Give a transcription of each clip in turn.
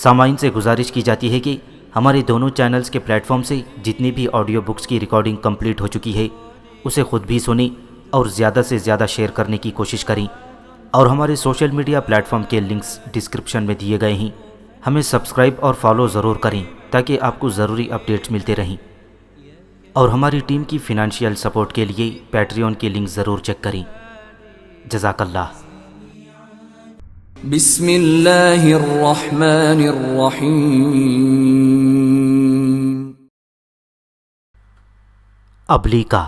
سامعین سے گزارش کی جاتی ہے کہ ہمارے دونوں چینلز کے پلیٹ فارم سے جتنی بھی آڈیو بکس کی ریکارڈنگ کمپلیٹ ہو چکی ہے اسے خود بھی سنیں اور زیادہ سے زیادہ شیئر کرنے کی کوشش کریں، اور ہمارے سوشل میڈیا پلیٹ فارم کے لنکس ڈسکرپشن میں دیے گئے ہیں۔ ہمیں سبسکرائب اور فالو ضرور کریں تاکہ آپ کو ضروری اپڈیٹس ملتے رہیں، اور ہماری ٹیم کی فنانشیل سپورٹ کے لیے پیٹریون کی لنک ضرور چیک کریں۔ جزاک اللہ۔ بسم اللہ الرحمن الرحیم۔ ابلیکا،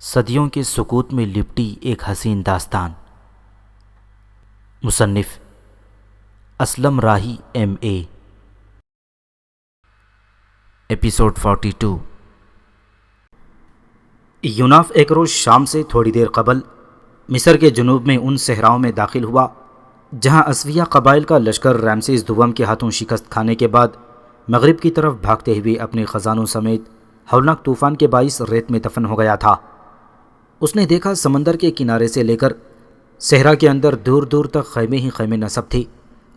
صدیوں کے سکوت میں لپٹی ایک حسین داستان۔ مصنف اسلم راہی MA۔ ایپیسوڈ 42۔ یوناف ایک روز شام سے تھوڑی دیر قبل مصر کے جنوب میں ان صحراؤں میں داخل ہوا جہاں اسویہ قبائل کا لشکر رامسیس دوم کے ہاتھوں شکست کھانے کے بعد مغرب کی طرف بھاگتے ہوئے اپنے خزانوں سمیت ہولناک طوفان کے باعث ریت میں دفن ہو گیا تھا۔ اس نے دیکھا سمندر کے کنارے سے لے کر صحرا کے اندر دور دور تک خیمے ہی خیمے نصب تھے،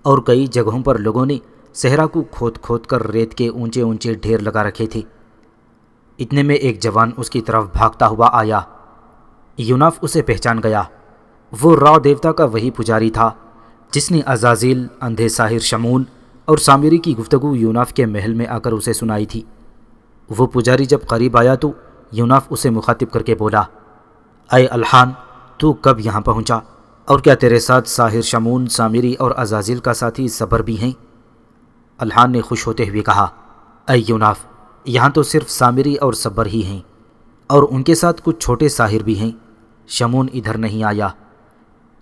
اور کئی جگہوں پر لوگوں نے صحرا کو کھود کھود کر ریت کے اونچے اونچے ڈھیر لگا رکھے تھے۔ اتنے میں ایک جوان اس کی طرف بھاگتا ہوا آیا۔ یوناف اسے پہچان گیا۔ وہ را دیوتا کا وہی پجاری تھا جس نے عزازیل، اندھے ساحر شمون اور سامری کی گفتگو یوناف کے محل میں آ کر اسے سنائی تھی۔ وہ پجاری جب قریب آیا تو یوناف اسے مخاطب کر کے بولا، اے الحان، تو کب یہاں پہنچا، اور کیا تیرے ساتھ ساحر شمون، سامری اور عزازیل کا ساتھی صبر بھی ہیں؟ الحان نے خوش ہوتے ہوئے کہا، اے یوناف، یہاں تو صرف سامری اور صبر ہی ہیں، اور ان کے ساتھ کچھ چھوٹے ساحر بھی ہیں۔ شمون ادھر نہیں آیا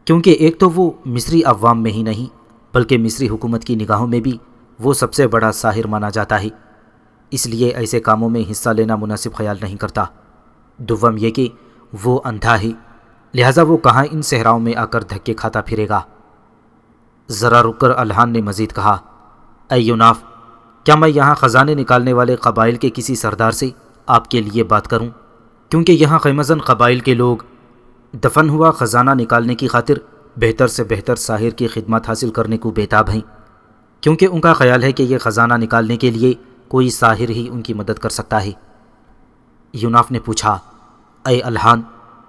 کیونکہ ایک تو وہ مصری عوام میں ہی نہیں بلکہ مصری حکومت کی نگاہوں میں بھی وہ سب سے بڑا ساحر مانا جاتا ہے، اس لیے ایسے کاموں میں حصہ لینا مناسب خیال نہیں کرتا۔ دوم یہ کہ وہ اندھا ہے، لہٰذا وہ کہاں ان صحراؤں میں آ کر دھکے کھاتا پھرے گا۔ ذرا رک کر الحان نے مزید کہا، اے یوناف، کیا میں یہاں خزانے نکالنے والے قبائل کے کسی سردار سے آپ کے لیے بات کروں؟ کیونکہ یہاں خیمزن قبائل کے لوگ دفن ہوا خزانہ نکالنے کی خاطر بہتر سے بہتر ساحر کی خدمات حاصل کرنے کو بیتاب ہیں، کیونکہ ان کا خیال ہے کہ یہ خزانہ نکالنے کے لیے کوئی ساحر ہی ان کی مدد کر سکتا ہے۔ یوناف نے پوچھا، اے الحان،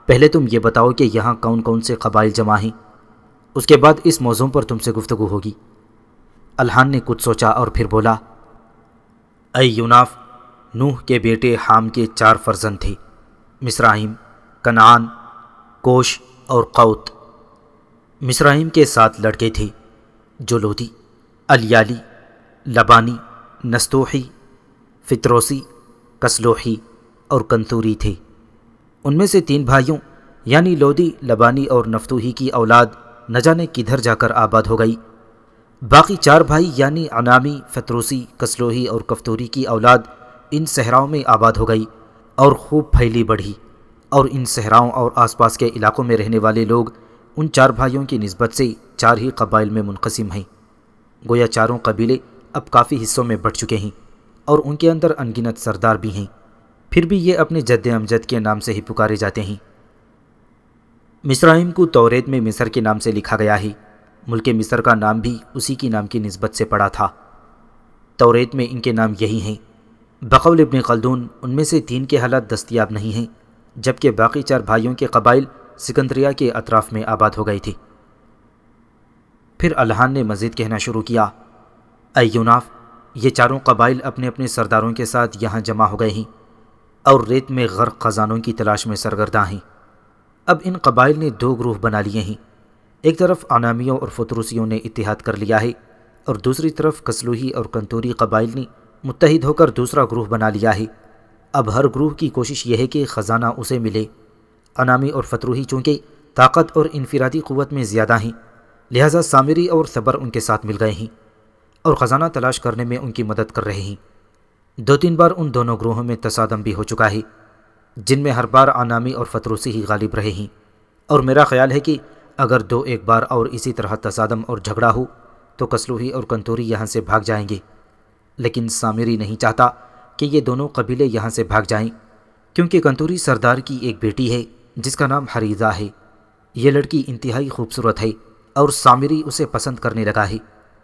پہلے تم یہ بتاؤ کہ یہاں کون کون سے قبائل جمع ہیں، اس کے بعد اس موضوع پر تم سے گفتگو ہوگی۔ الحان نے کچھ سوچا اور پھر بولا، اے یوناف، نوح کے بیٹے حام کے 4 فرزند تھے، مصرائیم، کنعان، کوش اور قوت۔ مصرائیم کے 7 لڑکے تھے جو لودی، الیالی، لبانی، نستوحی، فتروسی، کسلوحی اور کنتوری تھے۔ ان میں سے 3 بھائیوں یعنی لودی، لبانی اور نفتوحی کی اولاد نہ جانے کدھر جا کر آباد ہو گئی۔ باقی 4 بھائی یعنی انامی، فتروسی، کسلوحی اور کفتوری کی اولاد ان صحراؤں میں آباد ہو گئی اور خوب پھیلی بڑھی، اور ان صحراؤں اور آس پاس کے علاقوں میں رہنے والے لوگ ان 4 بھائیوں کی نسبت سے 4 ہی قبائل میں منقسم ہیں۔ گویا چاروں قبیلے اب کافی حصوں میں بٹ چکے ہیں اور ان کے اندر انگنت سردار بھی ہیں، پھر بھی یہ اپنے جد امجد کے نام سے ہی پکارے جاتے ہیں۔ مصرائیم کو توریت میں مصر کے نام سے لکھا گیا ہے، ملک مصر کا نام بھی اسی کی نام کی نسبت سے پڑا تھا۔ توریت میں ان کے نام یہی ہیں۔ بقول ابن خلدون ان میں سے 3 کے حالات دستیاب نہیں ہیں، جبکہ باقی 4 بھائیوں کے قبائل سکندریہ کے اطراف میں آباد ہو گئے تھے۔ پھر الحان نے مزید کہنا شروع کیا، اے یوناف، یہ چاروں قبائل اپنے اپنے سرداروں کے ساتھ یہاں جمع ہو گئے ہیں اور ریت میں غرق خزانوں کی تلاش میں سرگرداں ہیں۔ اب ان قبائل نے 2 گروہ بنا لیے ہیں، ایک طرف انامیوں اور فتروسیوں نے اتحاد کر لیا ہے اور دوسری طرف کسلوہی اور کنتوری قبائل نے متحد ہو کر دوسرا گروہ بنا لیا ہے۔ اب ہر گروہ کی کوشش یہ ہے کہ خزانہ اسے ملے۔ انامی اور فتروہی چونکہ طاقت اور انفرادی قوت میں زیادہ ہیں، لہٰذا سامری اور صبر ان کے ساتھ مل گئے ہیں اور خزانہ تلاش کرنے میں ان کی مدد کر رہے ہیں۔ 2-3 بار ان دونوں گروہوں میں تصادم بھی ہو چکا ہے، جن میں ہر بار انامی اور فتروسی ہی غالب رہے ہیں، اور میرا خیال ہے کہ اگر 2-1 بار اور اسی طرح تصادم اور جھگڑا ہو تو کسلوہی اور کنتوری یہاں سے بھاگ جائیں گے، لیکن سامری نہیں چاہتا کہ یہ دونوں قبیلے یہاں سے بھاگ جائیں، کیونکہ کنتوری سردار کی ایک بیٹی ہے جس کا نام حریضہ ہے۔ یہ لڑکی انتہائی خوبصورت ہے اور سامری اسے پسند کرنے لگا ہے۔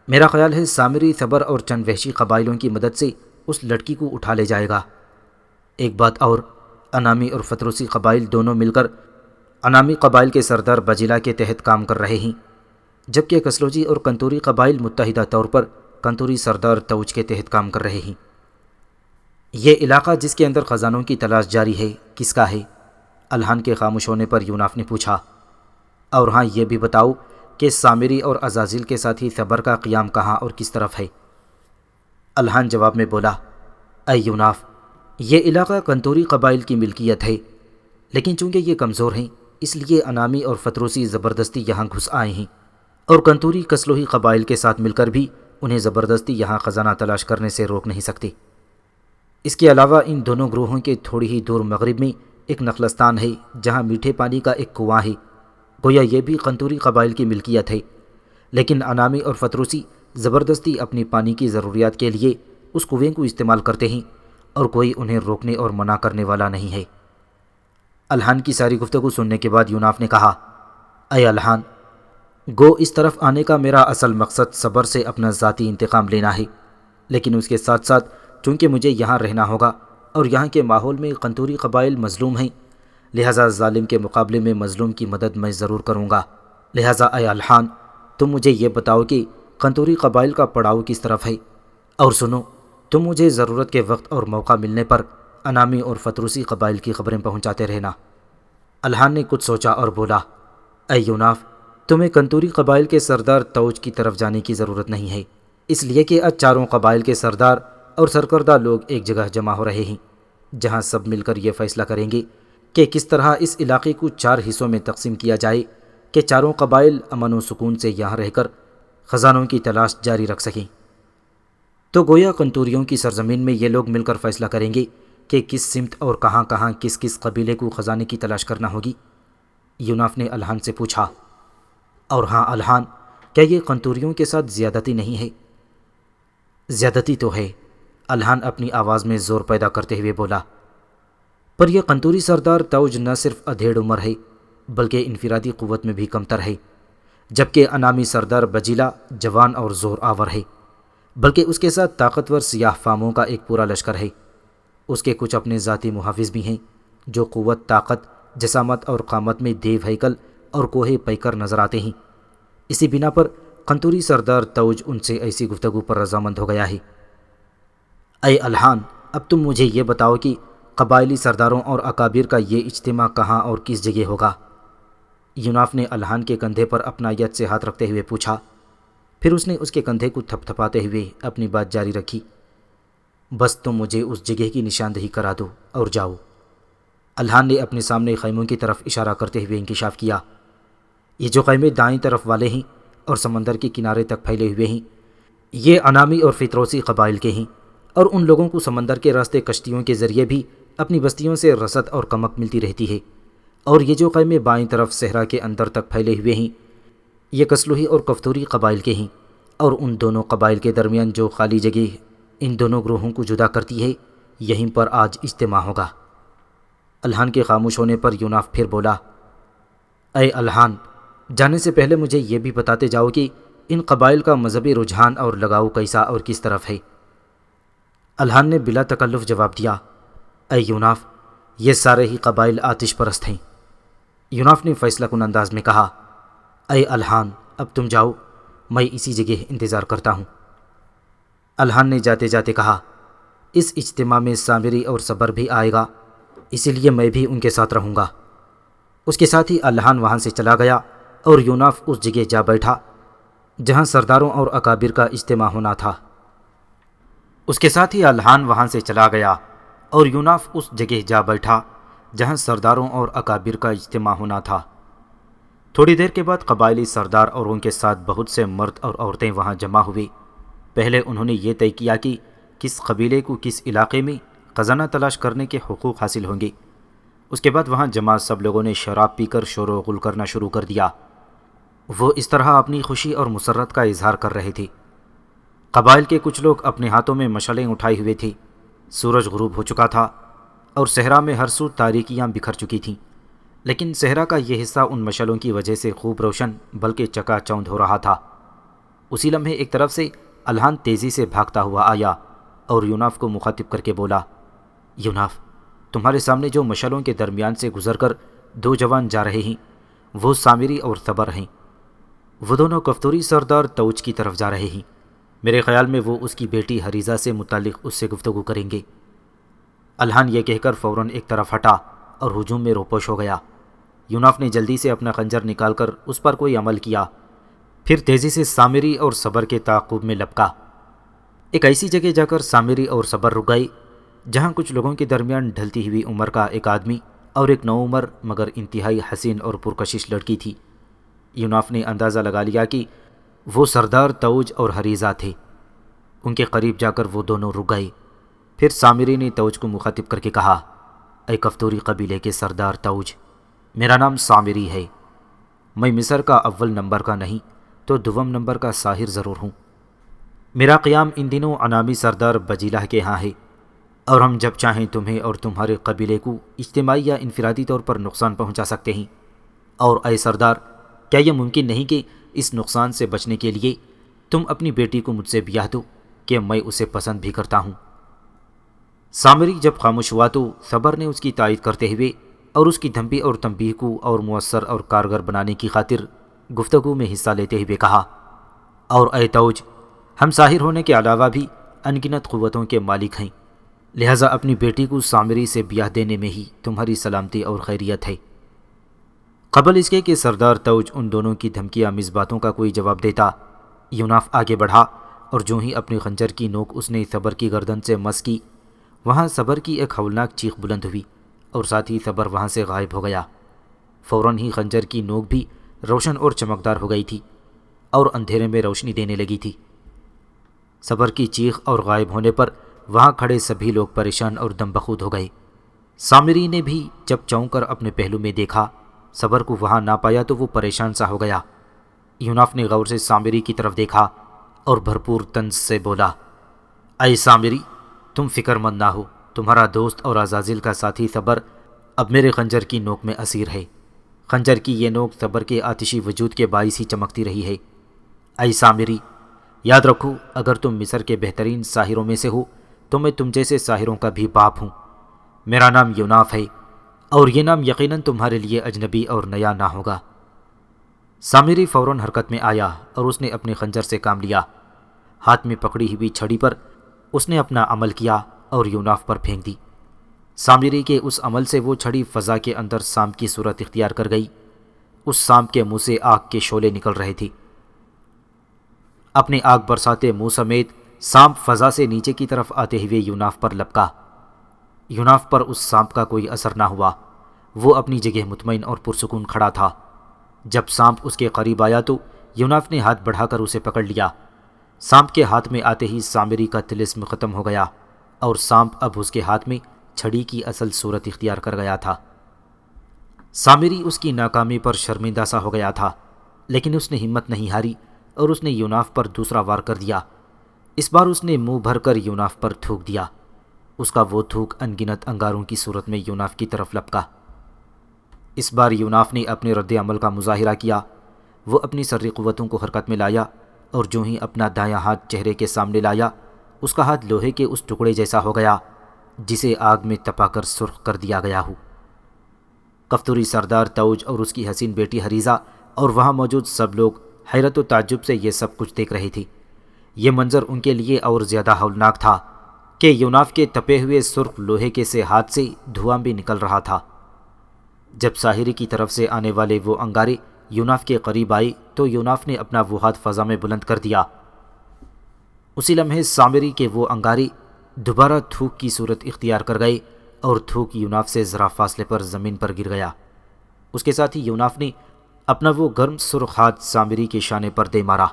میرا خیال ہے سامری صبر اور چند وحشی قبائلوں کی مدد سے اس لڑکی کو اٹھا لے جائے گا۔ ایک بات اور، انامی اور فتروسی قبائل دونوں مل کر انامی قبائل کے سردار بجیلا کے تحت کام کر رہے ہیں، جبکہ کسلوجی اور کنتوری قبائل متحدہ طور پر کنتوری سردار توج کے تحت کام کر رہے ہیں۔ یہ علاقہ جس کے اندر خزانوں کی تلاش جاری ہے کس کا ہے؟ الحان کے خاموش ہونے پر یوناف نے پوچھا۔ اور ہاں یہ بھی بتاؤ کہ سامری اور عزازیل کے ساتھی صبر کا قیام کہاں اور کس طرف ہے؟ الحان جواب میں بولا، اے یوناف، یہ علاقہ کنتوری قبائل کی ملکیت ہے، لیکن چونکہ یہ کمزور ہیں اس لیے انامی اور فتروسی زبردستی یہاں گھس آئے ہیں، اور کنتوری کسلوہی قبائل کے ساتھ مل کر بھی انہیں زبردستی یہاں خزانہ تلاش کرنے سے روک نہیں سکتے۔ اس کے علاوہ ان دونوں گروہوں کے تھوڑی ہی دور مغرب میں ایک نخلستان ہے جہاں میٹھے پانی کا ایک کنواں ہے، گویا یہ بھی کنتوری قبائل کی ملکیت ہے، لیکن انامی اور فتروسی زبردستی اپنی پانی کی ضروریات کے لیے اس کنویں کو استعمال کرتے ہیں، اور کوئی انہیں روکنے اور منع کرنے والا نہیں ہے۔ الحان کی ساری گفتگو سننے کے بعد یوناف نے کہا، اے الحان، گو اس طرف آنے کا میرا اصل مقصد صبر سے اپنا ذاتی انتقام لینا ہے، لیکن اس کے ساتھ ساتھ چونکہ مجھے یہاں رہنا ہوگا اور یہاں کے ماحول میں کنتوری قبائل مظلوم ہیں، لہٰذا ظالم کے مقابلے میں مظلوم کی مدد میں ضرور کروں گا۔ لہٰذا اے الحان، تم مجھے یہ بتاؤ کہ کنتوری قبائل کا پڑاؤ کس طرف ہے، اور سنو، تم مجھے ضرورت کے وقت اور موقع ملنے پر انامی اور فتروسی قبائل کی خبریں پہنچاتے رہنا۔ الحان نے کچھ سوچا اور بولا، اے یوناف، تمہیں کنتوری قبائل کے سردار توج کی طرف جانے کی ضرورت نہیں ہے، اس لیے کہ آج چاروں قبائل کے سردار اور سرکردہ لوگ ایک جگہ جمع ہو رہے ہیں، جہاں سب مل کر یہ فیصلہ کریں گے کہ کس طرح اس علاقے کو 4 حصوں میں تقسیم کیا جائے کہ چاروں قبائل امن و سکون سے یہاں رہ کر خزانوں کی تلاش جاری رکھ سکیں۔ تو گویا کنتوریوں کی سرزمین میں یہ لوگ مل کر فیصلہ کریں گے کہ کس سمت اور کہاں کہاں کس کس قبیلے کو خزانے کی تلاش کرنا ہوگی؟ یوناف نے الحان سے پوچھا۔ اور ہاں الحان، کیا یہ کنتوریوں کے ساتھ زیادتی نہیں ہے؟ زیادتی تو ہے، الحان اپنی آواز میں زور پیدا کرتے ہوئے بولا، پر یہ کنتوری سردار توج نہ صرف ادھیڑ عمر ہے بلکہ انفرادی قوت میں بھی کمتر ہے، جبکہ انامی سردار بجیلا جوان اور زور آور ہے، بلکہ اس کے ساتھ طاقتور سیاہ فاموں کا ایک پورا لشکر ہے۔ اس کے کچھ اپنے ذاتی محافظ بھی ہیں جو قوت، طاقت، جسامت اور قامت میں دیو ہیکل اور کوہ پیکر نظر آتے ہیں۔ اسی بنا پر کنتوری سردار توج ان سے ایسی گفتگو پر رضامند ہو گیا ہے۔ اے الحان، اب تم مجھے یہ بتاؤ کہ قبائلی سرداروں اور اکابر کا یہ اجتماع کہاں اور کس جگہ ہوگا؟ یوناف نے الحان کے کندھے پر اپنا ید سے ہاتھ رکھتے ہوئے پوچھا، پھر اس نے اس کے کندھے کو تھپ تھپاتے ہوئے اپنی بات جاری رکھی، بس تم مجھے اس جگہ کی نشاندہی کرا دو اور جاؤ۔ الحان نے اپنے سامنے خیموں کی طرف اشارہ کرتے ہوئے انکشاف کیا۔ یہ جو خیمے دائیں طرف والے ہیں اور سمندر کے کنارے تک پھیلے ہوئے ہیں، یہ انامی اور فتروسی قبائل کے ہیں، اور ان لوگوں کو سمندر کے راستے کشتیوں کے ذریعے بھی اپنی بستیوں سے رسد اور کمک ملتی رہتی ہے۔ اور یہ جو خیمے بائیں طرف صحرا کے اندر تک پھیلے ہوئے ہیں، یہ کسلوہی اور کفتوری قبائل کے ہیں، اور ان دونوں قبائل کے درمیان جو خالی جگہ ان دونوں گروہوں کو جدا کرتی ہے، یہیں پر آج اجتماع ہوگا۔ الحان کے خاموش ہونے پر یوناف پھر بولا، اے الحان، جانے سے پہلے مجھے یہ بھی بتاتے جاؤ کہ ان قبائل کا مذہبی رجحان اور لگاؤ کیسا اور کس طرف ہے؟ الحان نے بلا تکلف جواب دیا، اے یوناف، یہ سارے ہی قبائل آتش پرست ہیں۔ یوناف نے فیصلہ کن انداز میں کہا، اے الحان، اب تم جاؤ، میں اسی جگہ انتظار کرتا ہوں۔ الحان نے جاتے جاتے کہا، اس اجتماع میں سامری اور صبر بھی آئے گا، اسی لیے میں بھی ان کے ساتھ رہوں گا۔ اس کے ساتھ ہی الحان وہاں سے چلا گیا اور یوناف اس جگہ جا بیٹھا جہاں سرداروں اور اکابر کا اجتماع ہونا تھا۔ اس کے ساتھ ہی الحان وہاں سے چلا گیا اور یوناف اس جگہ جا بیٹھا جہاں سرداروں اور اکابر کا اجتماع ہونا تھا۔ تھوڑی دیر کے بعد قبائلی سردار اور ان کے ساتھ بہت سے مرد اور عورتیں وہاں جمع ہوئے۔ پہلے انہوں نے یہ طے کیا کہ کس قبیلے کو کس علاقے میں خزانہ تلاش کرنے کے حقوق حاصل ہوں گے۔ اس کے بعد وہاں جمع سب لوگوں نے شراب پی کر شور و غل کرنا شروع کر دیا۔ وہ اس طرح اپنی خوشی اور مسرت کا اظہار کر رہے تھے۔ قبائل کے کچھ لوگ اپنے ہاتھوں میں مشعلیں اٹھائے ہوئے تھے۔ سورج غروب ہو چکا تھا اور صحرا میں ہر سو تاریکیاں بکھر چکی تھیں، لیکن صحرا کا یہ حصہ ان مشعلوں کی وجہ سے خوب روشن بلکہ چکا چوندھ ہو رہا تھا۔ اسی لمحے ایک طرف سے الہان تیزی سے بھاگتا ہوا آیا اور یوناف کو مخاطب کر کے بولا، یوناف، تمہارے سامنے جو مشعلوں کے درمیان سے گزر کر دو جوان جا رہے ہیں وہ سامری اور صبر ہیں۔ وہ دونوں کفتوری سردار توج کی طرف جا رہے ہیں۔ میرے خیال میں وہ اس کی بیٹی حریزہ سے متعلق اس سے گفتگو کریں گے۔ الہان یہ کہہ کر فوراً ایک طرف ہٹا اور ہجوم میں روپوش ہو گیا۔ یوناف نے جلدی سے اپنا خنجر نکال کر اس پر کوئی عمل کیا، پھر تیزی سے سامری اور صبر کے تعاقب میں لپکا۔ ایک ایسی جگہ جا کر سامری اور صبر رک گئے جہاں کچھ لوگوں کے درمیان ڈھلتی ہوئی عمر کا ایک آدمی اور ایک نوعمر مگر انتہائی حسین اور پرکشش لڑکی تھی۔ یوناف نے اندازہ لگا لیا کہ وہ سردار توج اور حریزہ تھے۔ ان کے قریب جا کر وہ دونوں رک گئے۔ پھر سامری نے توج کو مخاطب کر کے کہا، اے کفتوری قبیلے کے سردار توج، میرا نام سامری ہے۔ میں مصر کا اول نمبر کا نہیں تو دوم نمبر کا ساحر ضرور ہوں۔ میرا قیام ان دنوں انامی سردار بجیلہ کے ہاں ہے، اور ہم جب چاہیں تمہیں اور تمہارے قبیلے کو اجتماعی یا انفرادی طور پر نقصان پہنچا سکتے ہیں۔ اور اے سردار، کیا یہ ممکن نہیں کہ اس نقصان سے بچنے کے لیے تم اپنی بیٹی کو مجھ سے بیاہ دو کہ میں اسے پسند بھی کرتا ہوں؟ سامری جب خاموش ہوا تو صبر نے اس کی تائید کرتے ہوئے اور اس کی دھمکی اور تنبیہ کو اور مؤثر اور کارگر بنانے کی خاطر گفتگو میں حصہ لیتے ہوئے کہا، اور اے توج، ہم ساحر ہونے کے علاوہ بھی انگنت قوتوں کے مالک ہیں، لہذا اپنی بیٹی کو سامری سے بیاہ دینے میں ہی تمہاری سلامتی اور خیریت ہے۔ قبل اس کے کہ سردار توج ان دونوں کی دھمکی آمیز باتوں کا کوئی جواب دیتا، یوناف آگے بڑھا اور جو ہی اپنی خنجر کی نوک اس نے صبر کی گردن سے مس کی، وہاں صبر کی ایک ہولناک چیخ بلند ہوئی اور ساتھ ہی صبر وہاں سے غائب ہو گیا۔ فوراً ہی خنجر کی نوک بھی روشن اور چمکدار ہو گئی تھی اور اندھیرے میں روشنی دینے لگی تھی۔ صبر کی چیخ اور غائب ہونے پر وہاں کھڑے سبھی لوگ پریشان اور دم بخود ہو گئے۔ سامری نے بھی جب چونک کر اپنے پہلو میں دیکھا صبر کو وہاں نہ پایا تو وہ پریشان سا ہو گیا۔ یوناف نے غور سے سامری کی طرف دیکھا اور بھرپور طنز سے بولا، اے سامری، تم فکر مند نہ ہو، تمہارا دوست اور عزازیل کا ساتھی صبر اب میرے خنجر کی نوک میں اسیر ہے۔ خنجر کی یہ نوک صبر کے آتشی وجود کے باعث ہی چمکتی رہی ہے۔ اے سامری، یاد رکھو، اگر تم مصر کے بہترین ساحروں میں سے ہو تو میں تم جیسے ساحروں کا بھی باپ ہوں۔ میرا نام یوناف ہے اور یہ نام یقیناً تمہارے لیے اجنبی اور نیا نہ ہوگا۔ سامری فوراً حرکت میں آیا اور اس نے اپنے خنجر سے کام لیا۔ ہاتھ میں پکڑی ہوئی چھڑی پر اس نے اپنا عمل کیا اور یوناف پر پھینک دی۔ سامری کے اس عمل سے وہ چھڑی فضا کے اندر سانپ کی صورت اختیار کر گئی۔ اس سانپ کے منہ سے آگ کے شعلے نکل رہے تھے۔ اپنے آگ برساتے منہ سمیت سانپ فضا سے نیچے کی طرف آتے ہوئے یوناف پر لپکا۔ یوناف پر اس سانپ کا کوئی اثر نہ ہوا۔ وہ اپنی جگہ مطمئن اور پرسکون کھڑا تھا۔ جب سانپ اس کے قریب آیا تو یوناف نے ہاتھ بڑھا کر اسے پکڑ لیا۔ سانپ کے ہاتھ میں آتے ہی سامری کا طلسم ختم ہو گیا اور سانپ اب اس کے ہاتھ میں چھڑی کی اصل صورت اختیار کر گیا تھا۔ سامری اس کی ناکامی پر شرمندہ سا ہو گیا تھا، لیکن اس نے ہمت نہیں ہاری اور اس نے یوناف پر دوسرا وار کر دیا۔ اس بار اس نے منہ بھر کر یوناف پر تھوک دیا۔ اس کا وہ تھوک انگنت انگاروں کی صورت میں یوناف کی طرف لپکا۔ اس بار یوناف نے اپنے رد عمل کا مظاہرہ کیا۔ وہ اپنی سری قوتوں کو حرکت میں لایا اور جو ہی اپنا دایاں ہاتھ چہرے کے سامنے لایا، اس کا ہاتھ لوہے کے اس ٹکڑے جیسا ہو گیا جسے آگ میں تپا کر سرخ کر دیا گیا ہو۔ کفتوری سردار توج اور اس کی حسین بیٹی حریزہ اور وہاں موجود سب لوگ حیرت و تعجب سے یہ سب کچھ دیکھ رہے تھے۔ یہ منظر ان کے لیے اور زیادہ ہولناک تھا کہ یوناف کے تپے ہوئے سرخ لوہے کے سے ہاتھ سے دھواں بھی نکل رہا تھا۔ جب ساحری کی طرف سے آنے والے وہ انگارے یوناف کے قریب آئے تو یوناف نے اپنا وہ ہاتھ فضا میں بلند کر دیا۔ اسی لمحے سامری کے وہ انگارے دوبارہ تھوک کی صورت اختیار کر گئے اور تھوک یوناف سے ذرا فاصلے پر زمین پر گر گیا۔ اس کے ساتھ ہی یوناف نے اپنا وہ گرم سرخ ہاتھ سامری کے شانے پر دے مارا۔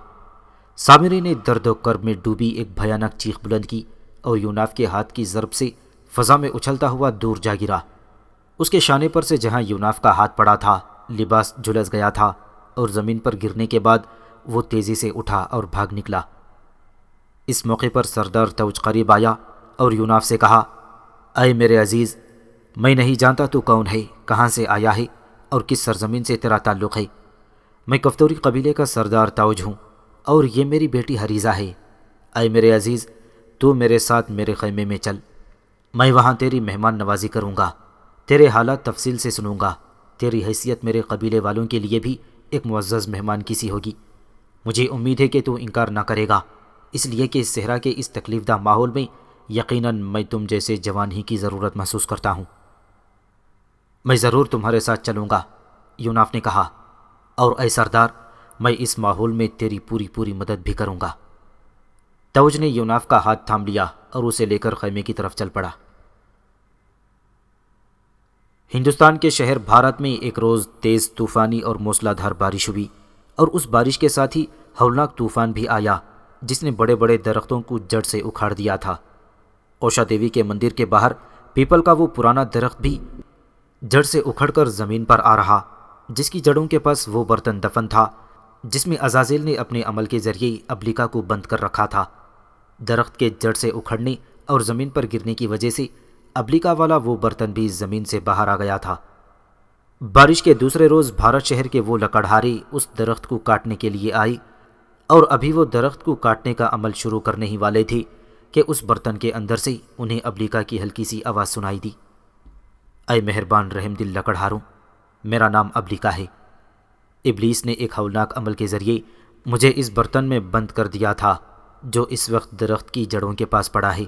سامری نے درد و کرب میں ڈوبی ایک بھیانک چیخ بلند کی اور یوناف کے ہاتھ کی ضرب سے فضا میں اچھلتا ہوا دور جا گرا۔ اس کے شانے پر سے جہاں یوناف کا ہاتھ پڑا تھا لباس جھلس گیا تھا اور زمین پر گرنے کے بعد وہ تیزی سے اٹھا اور بھاگ نکلا۔ اس موقع پر سردار توج قریب آیا اور یوناف سے کہا، اے میرے عزیز، میں نہیں جانتا تو کون ہے، کہاں سے آیا ہے اور کس سرزمین سے تیرا تعلق ہے۔ میں کفتوری قبیلے کا سردار توج ہوں اور یہ میری بیٹی حریزہ ہے۔ اے میرے عزیز، تو میرے ساتھ میرے خیمے میں چل، میں وہاں تیری مہمان نوازی کروں گا، تیرے حالات تفصیل سے سنوں گا۔ تیری حیثیت میرے قبیلے والوں کے لیے بھی ایک معزز مہمان کی سی ہوگی۔ مجھے امید ہے کہ تو انکار نہ کرے گا، اس لیے کہ صحرا کے اس تکلیف دہ ماحول میں یقیناً میں تم جیسے جوان ہی کی ضرورت محسوس کرتا ہوں۔ میں ضرور تمہارے ساتھ چلوں گا، یوناف نے کہا، اور اے سردار، میں اس ماحول میں تیری پوری مدد بھی کروں گا۔ توج نے یوناف کا ہاتھ تھام لیا اور اسے لے کر خیمے کی طرف چل پڑا۔ ہندوستان کے شہر بھارت میں ایک روز تیز طوفانی اور موسلا دھار بارش ہوئی، اور اس بارش کے ساتھ ہی ہولناک طوفان بھی آیا جس نے بڑے بڑے درختوں کو جڑ سے اکھاڑ دیا تھا۔ اوشا دیوی کے مندر کے باہر پیپل کا وہ پرانا درخت بھی جڑ سے اکھڑ کر زمین پر آ رہا، جس کی جڑوں کے پاس وہ برتن دفن تھا جس میں عزازیل نے اپنے عمل کے ذریعے ابلیکا کو بند کر رکھا تھا۔ درخت کے جڑ سے اکھڑنے اور زمین پر گرنے کی وجہ سے ابلیکا والا وہ برتن بھی زمین سے باہر آ گیا تھا۔ بارش کے دوسرے روز بھارت شہر کے وہ لکڑہارے اس درخت کو کاٹنے کے لیے آئے، اور ابھی وہ درخت کو کاٹنے کا عمل شروع کرنے ہی والے تھے کہ اس برتن کے اندر سے انہیں ابلیکا کی ہلکی سی آواز سنائی دی۔ اے مہربان رحم دل لکڑہاروں، میرا نام ابلیکا ہے۔ ابلیس نے ایک ہولناک عمل کے ذریعے مجھے اس برتن میں بند کر دیا تھا جو اس وقت درخت کی جڑوں کے پاس پڑا ہے۔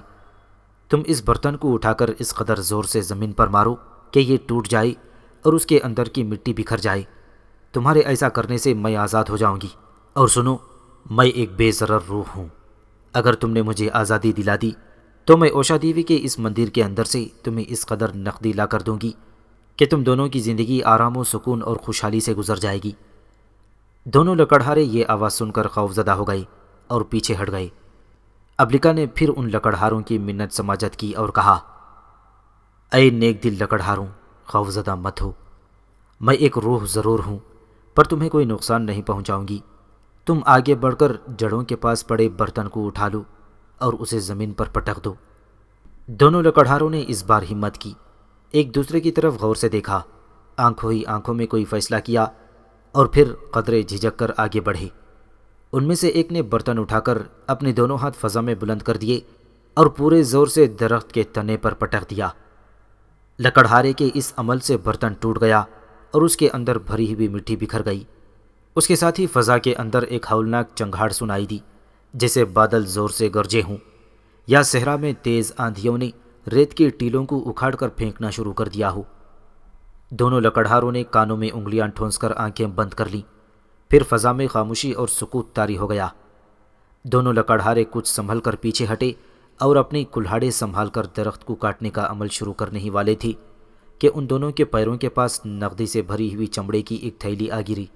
تم اس برتن کو اٹھا کر اس قدر زور سے زمین پر مارو کہ یہ ٹوٹ جائے اور اس کے اندر کی مٹی بکھر جائے۔ تمہارے ایسا کرنے سے میں آزاد ہو جاؤں گی۔ اور سنو، میں ایک بے ضرر روح ہوں۔ اگر تم نے مجھے آزادی دلا دی تو میں اوشا دیوی کے اس مندر کے اندر سے تمہیں اس قدر نقدی لا کر دوں گی کہ تم دونوں کی زندگی آرام و سکون اور خوشحالی سے گزر جائے گی۔ دونوں لکڑہارے یہ آواز سن کر خوفزدہ ہو گئے اور پیچھے ہٹ گئے۔ ابلیکا نے پھر ان لکڑہاروں کی منت سماجت کی اور کہا، اے نیک دل لکڑہاروں، خوفزدہ مت ہو، میں ایک روح ضرور ہوں پر تمہیں کوئی نقصان نہیں پہنچاؤں گی۔ تم آگے بڑھ کر جڑوں کے پاس پڑے برتن کو اٹھا لو اور اسے زمین پر پٹک دو۔ دونوں لکڑہاروں نے اس بار ہمت کی، ایک دوسرے کی طرف غور سے دیکھا، آنکھوں ہی آنکھوں میں کوئی فیصلہ کیا اور پھر قدرے جھجک کر آگے بڑھے۔ ان میں سے ایک نے برتن اٹھا کر اپنے دونوں ہاتھ فضا میں بلند کر دیے اور پورے زور سے درخت کے تنے پر پٹک دیا۔ لکڑہارے کے اس عمل سے برتن ٹوٹ گیا اور اس کے اندر بھری ہوئی مٹی بکھر گئی۔ اس کے ساتھ ہی فضا کے اندر ایک ہولناک چنگھاڑ سنائی دی، جیسے بادل زور سے گرجے ہوں یا صحرا میں تیز آندھیوں نے ریت کے ٹیلوں کو اکھاڑ کر پھینکنا شروع کر دیا ہو۔ دونوں لکڑہاروں نے کانوں میں انگلیاں ٹھونس کر آنکھیں بند کر لیں، پھر فضا میں خاموشی اور سکوت طاری ہو گیا۔ دونوں لکڑہارے کچھ سنبھل کر پیچھے ہٹے اور اپنی کلہاڑے سنبھال کر درخت کو کاٹنے کا عمل شروع کرنے ہی والے تھے کہ ان دونوں کے پیروں کے پاس نقدی سے بھری ہوئی چمڑے کی ایک تھیلی آ گری۔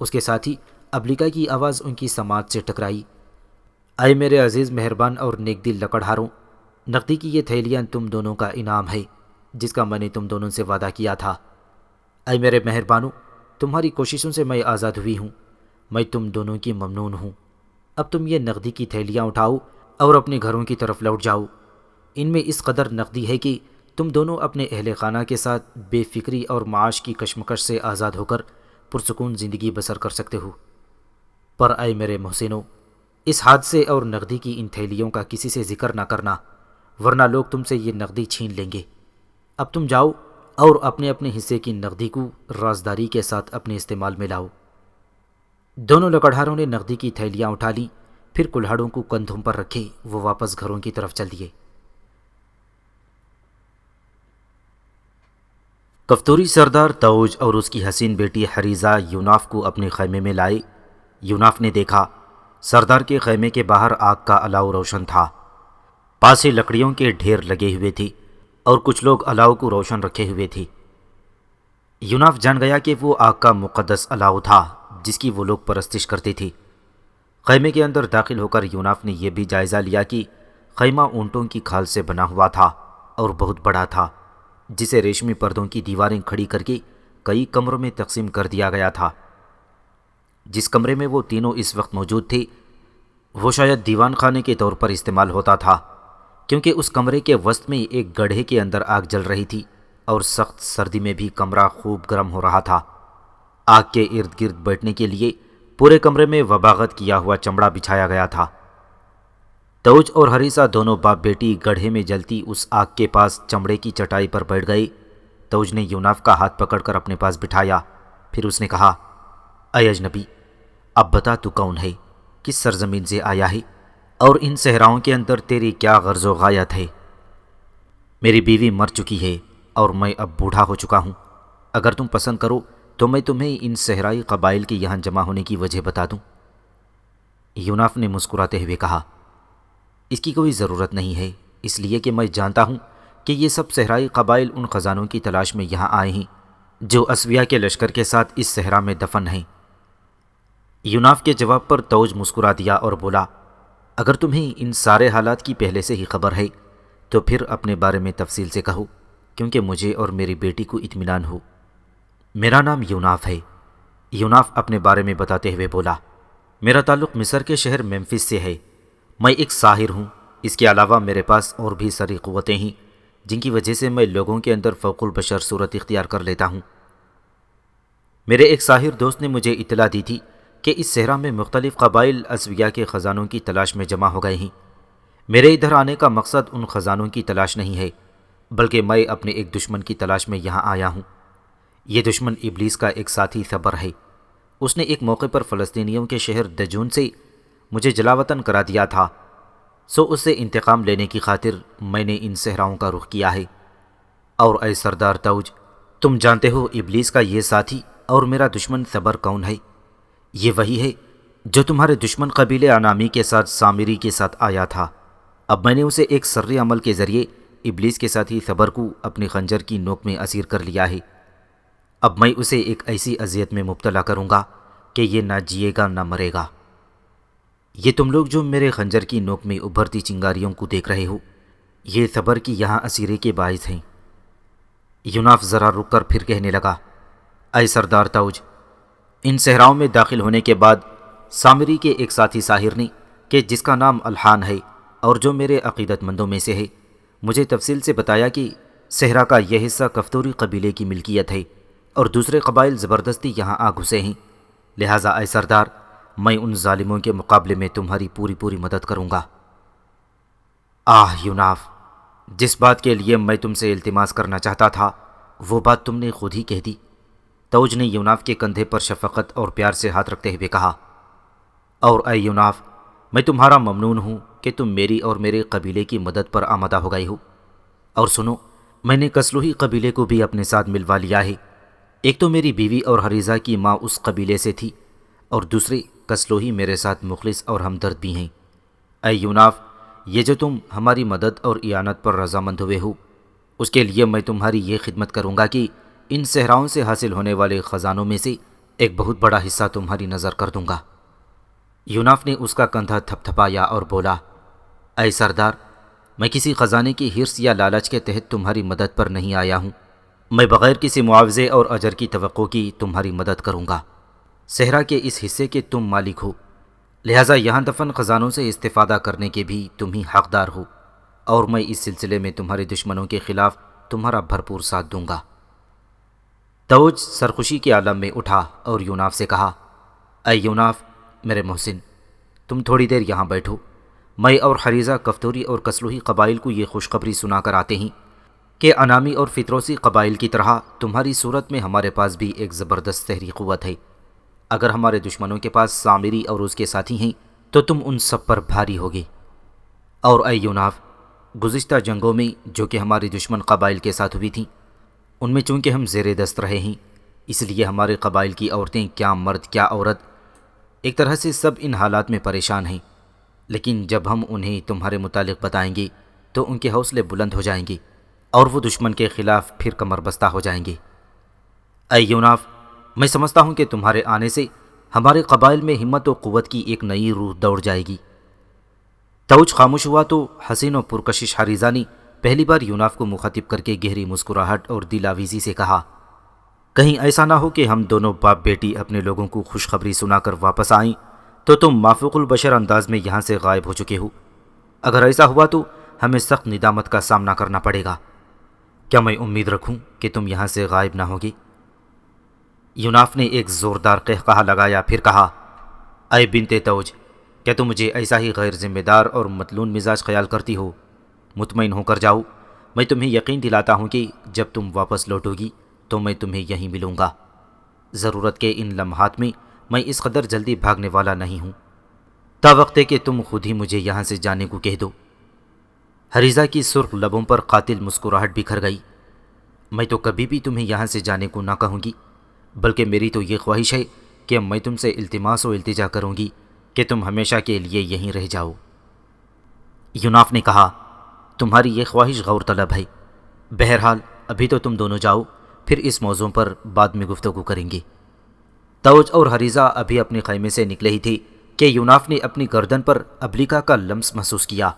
اس کے ساتھ ہی ابلیکا کی آواز ان کی سماعت سے ٹکرائی، اے میرے عزیز مہربان اور نیک دل لکڑہاروں، نقدی کی یہ تھیلیاں تم دونوں کا انعام ہے جس کا میں نے تم دونوں سے وعدہ کیا تھا۔ اے میرے مہربانوں، تمہاری کوششوں سے میں آزاد ہوئی ہوں، میں تم دونوں کی ممنون ہوں۔ اب تم یہ نقدی کی تھیلیاں اٹھاؤ اور اپنے گھروں کی طرف لوٹ جاؤ۔ ان میں اس قدر نقدی ہے کہ تم دونوں اپنے اہل خانہ کے ساتھ بے فکری اور معاش کی کشمکش سے آزاد ہو کر پرسکون زندگی بسر کر سکتے ہو۔ پر اے میرے محسنوں، اس حادثے اور نقدی کی ان تھیلیوں کا کسی سے ذکر نہ کرنا، ورنہ لوگ تم سے یہ نقدی چھین لیں گے۔ اب تم جاؤ اور اپنے اپنے حصے کی نقدی کو رازداری کے ساتھ اپنے استعمال میں لاؤ۔ دونوں لکڑہاروں نے نقدی کی تھیلیاں اٹھا لیں، پھر کلہاڑوں کو کندھوں پر رکھے وہ واپس گھروں کی طرف چل دیے۔ کفتوری سردار توج اور اس کی حسین بیٹی حریزہ یوناف کو اپنے خیمے میں لائے۔ یوناف نے دیکھا سردار کے خیمے کے باہر آگ کا الاؤ روشن تھا، پاس ہی لکڑیوں کے ڈھیر لگے ہوئے تھے اور کچھ لوگ الاؤ کو روشن رکھے ہوئے تھے۔ یوناف جان گیا کہ وہ آگ کا مقدس الاؤ تھا جس کی وہ لوگ پرستش کرتے تھے۔ خیمے کے اندر داخل ہو کر یوناف نے یہ بھی جائزہ لیا کہ خیمہ اونٹوں کی کھال سے بنا ہوا تھا اور بہت بڑا تھا، جسے ریشمی پردوں کی دیواریں کھڑی کر کے کئی کمروں میں تقسیم کر دیا گیا تھا۔ جس کمرے میں وہ تینوں اس وقت موجود تھے وہ شاید دیوان خانے کے طور پر استعمال ہوتا تھا، کیونکہ اس کمرے کے وسط میں ایک گڑھے کے اندر آگ جل رہی تھی اور سخت سردی میں بھی کمرہ خوب گرم ہو رہا تھا۔ آگ کے ارد گرد بیٹھنے کے لیے پورے کمرے میں وباغت کیا ہوا چمڑا بچھایا گیا تھا۔ توج اور حریثہ دونوں باپ بیٹی گڑھے میں جلتی اس آگ کے پاس چمڑے کی چٹائی پر بیٹھ گئے۔ توج نے یوناف کا ہاتھ پکڑ کر اپنے پاس بٹھایا، پھر اس نے کہا، اے اجنبی، اب بتا تو کون ہے، کس سرزمین سے آیا ہے، اور ان صحراؤں کے اندر تیری کیا غرض و غایت ہے؟ میری بیوی مر چکی ہے اور میں اب بوڑھا ہو چکا ہوں۔ اگر تم پسند کرو تو میں تمہیں ان صحرائی قبائل کے یہاں جمع ہونے کی وجہ بتا دوں۔ یوناف نے مسکراتے ہوئے کہا، اس کی کوئی ضرورت نہیں ہے، اس لیے کہ میں جانتا ہوں کہ یہ سب صحرائی قبائل ان خزانوں کی تلاش میں یہاں آئے ہیں جو اسویہ کے لشکر کے ساتھ اس صحرا میں دفن ہیں۔ یوناف کے جواب پر توج مسکرا دیا اور بولا، اگر تمہیں ان سارے حالات کی پہلے سے ہی خبر ہے تو پھر اپنے بارے میں تفصیل سے کہو، کیونکہ مجھے اور میری بیٹی کو اطمینان ہو۔ میرا نام یوناف ہے، یوناف اپنے بارے میں بتاتے ہوئے بولا، میرا تعلق مصر کے شہر ممفس سے ہے، میں ایک ساحر ہوں، اس کے علاوہ میرے پاس اور بھی ساری قوتیں ہیں جن کی وجہ سے میں لوگوں کے اندر فوق البشر صورت اختیار کر لیتا ہوں۔ میرے ایک ساحر دوست نے مجھے اطلاع دی تھی کہ اس صحرا میں مختلف قبائل اسویہ کے خزانوں کی تلاش میں جمع ہو گئے ہیں۔ میرے ادھر آنے کا مقصد ان خزانوں کی تلاش نہیں ہے، بلکہ میں اپنے ایک دشمن کی تلاش میں یہاں آیا ہوں۔ یہ دشمن ابلیس کا ایک ساتھی صبر ہے، اس نے ایک موقع پر فلسطینیوں کے شہر دجون سے مجھے جلاوطن کرا دیا تھا، سو اس سے انتقام لینے کی خاطر میں نے ان صحراؤں کا رخ کیا ہے۔ اور اے سردار توج، تم جانتے ہو ابلیس کا یہ ساتھی اور میرا دشمن صبر کون ہے؟ یہ وہی ہے جو تمہارے دشمن قبیلے انامی کے ساتھ سامری کے ساتھ آیا تھا۔ اب میں نے اسے ایک سری عمل کے ذریعے ابلیس کے ساتھی صبر کو اپنی خنجر کی نوک میں اسیر کر لیا ہے۔ اب میں اسے ایک ایسی اذیت میں مبتلا کروں گا کہ یہ نہ جیے گا نہ مرے گا۔ یہ تم لوگ جو میرے خنجر کی نوک میں ابھرتی چنگاریوں کو دیکھ رہے ہو، یہ صبر کی یہاں اسیرے کے باعث ہیں۔ یوناف ذرا رک کر پھر کہنے لگا، اے سردار توج، ان صحراؤں میں داخل ہونے کے بعد سامری کے ایک ساتھی ساحر نے، کہ جس کا نام الحان ہے اور جو میرے عقیدت مندوں میں سے ہے، مجھے تفصیل سے بتایا کہ صحرا کا یہ حصہ کفتوری قبیلے کی ملکیت ہے اور دوسرے قبائل زبردستی یہاں آ گھسے ہیں، لہٰذا اے سردار، میں ان ظالموں کے مقابلے میں تمہاری پوری مدد کروں گا۔ آہ یوناف، جس بات کے لیے میں تم سے التماس کرنا چاہتا تھا وہ بات تم نے خود ہی کہہ دی۔ توج نے یوناف کے کندھے پر شفقت اور پیار سے ہاتھ رکھتے ہوئے کہا، اور اے یوناف، میں تمہارا ممنون ہوں کہ تم میری اور میرے قبیلے کی مدد پر آمادہ ہو گئی ہو۔ اور سنو، میں نے کسلوہی قبیلے کو بھی اپنے ساتھ ملوا لیا ہے۔ ایک تو میری بیوی اور حریزہ کی ماں اس قبیلے سے تھی، اور دوسرے کسلوہی میرے ساتھ مخلص اور ہمدرد بھی ہیں۔ اے یوناف، یہ جو تم ہماری مدد اور اعانت پر رضامند ہوئے ہو، اس کے لیے میں تمہاری یہ خدمت کروں گا کہ ان صحراؤں سے حاصل ہونے والے خزانوں میں سے ایک بہت بڑا حصہ تمہاری نظر کر دوں گا۔ یوناف نے اس کا کندھا تھپ تھپایا اور بولا، اے سردار، میں کسی خزانے کی حرص یا لالچ کے تحت تمہاری مدد پر نہیں آیا ہوں، میں بغیر کسی معاوضے اور اجر کی توقع کی تمہاری مدد کروں گا۔ صحرا کے اس حصے کے تم مالک ہو، لہٰذا یہاں دفن خزانوں سے استفادہ کرنے کے بھی تم ہی حقدار ہو، اور میں اس سلسلے میں تمہارے دشمنوں کے خلاف تمہارا بھرپور ساتھ دوں گا۔ توج سرخوشی کے عالم میں اٹھا اور یوناف سے کہا، اے یوناف میرے محسن، تم تھوڑی دیر یہاں بیٹھو، میں اور حریزہ کفتوری اور کسلوہی قبائل کو یہ خوشخبری سنا کر آتے ہیں کہ انامی اور فطروسی قبائل کی طرح تمہاری صورت میں ہمارے پاس بھی ایک زبردست سحری قوت ہے۔ اگر ہمارے دشمنوں کے پاس سامری اور اس کے ساتھی ہیں تو تم ان سب پر بھاری ہوگے۔ اور اے یوناف، گزشتہ جنگوں میں جو کہ ہماری دشمن قبائل کے ساتھ ہوئی تھیں، ان میں چونکہ ہم زیر دست رہے ہیں، اس لیے ہمارے قبائل کی عورتیں، کیا مرد کیا عورت، ایک طرح سے سب ان حالات میں پریشان ہیں، لیکن جب ہم انہیں تمہارے متعلق بتائیں گے تو ان کے حوصلے بلند ہو جائیں گے اور وہ دشمن کے خلاف پھر کمر بستہ ہو جائیں گے۔ اے یوناف، میں سمجھتا ہوں کہ تمہارے آنے سے ہمارے قبائل میں ہمت و قوت کی ایک نئی روح دوڑ جائے گی۔ توج خاموش ہوا تو حسین و پرکشش حریزہ نے پہلی بار یوناف کو مخاطب کر کے گہری مسکراہٹ اور دل آویزی سے کہا، کہیں ایسا نہ ہو کہ ہم دونوں باپ بیٹی اپنے لوگوں کو خوشخبری سنا کر واپس آئیں تو تم مافوق البشر انداز میں یہاں سے غائب ہو چکے ہو۔ اگر ایسا ہوا تو ہمیں سخت ندامت کا سامنا کرنا پڑے گا۔ کیا میں امید رکھوں کہ تم یہاں سے غائب نہ ہوگے؟ یوناف نے ایک زوردار قہقہا لگایا، پھر کہا، اے بنت توج، کیا تم مجھے ایسا ہی غیر ذمہ دار اور متلون مزاج خیال کرتی ہو؟ مطمئن ہو کر جاؤ، میں تمہیں یقین دلاتا ہوں کہ جب تم واپس لوٹو گی تو میں تمہیں یہیں ملوں گا۔ ضرورت کے ان لمحات میں اس قدر جلدی بھاگنے والا نہیں ہوں، تا وقت ہے کہ تم خود ہی مجھے یہاں سے جانے کو کہہ دو۔ حریزہ کی سرخ لبوں پر قاتل مسکراہٹ بکھر گئی۔ میں تو کبھی بھی تمہیں یہاں سے جانے کو نہ کہوں گی، بلکہ میری تو یہ خواہش ہے کہ میں تم سے التماس و التجا کروں گی کہ تم ہمیشہ کے لیے یہیں رہ جاؤ۔ یوناف نے کہا، تمہاری یہ خواہش غور طلب ہے، بہرحال ابھی تو تم دونوں جاؤ، پھر اس موضوع پر بعد میں گفتگو کریں گے۔ توج اور حریزہ ابھی اپنے خیمے سے نکلے ہی تھے کہ یوناف نے اپنی گردن پر ابلیکا کا لمس محسوس کیا،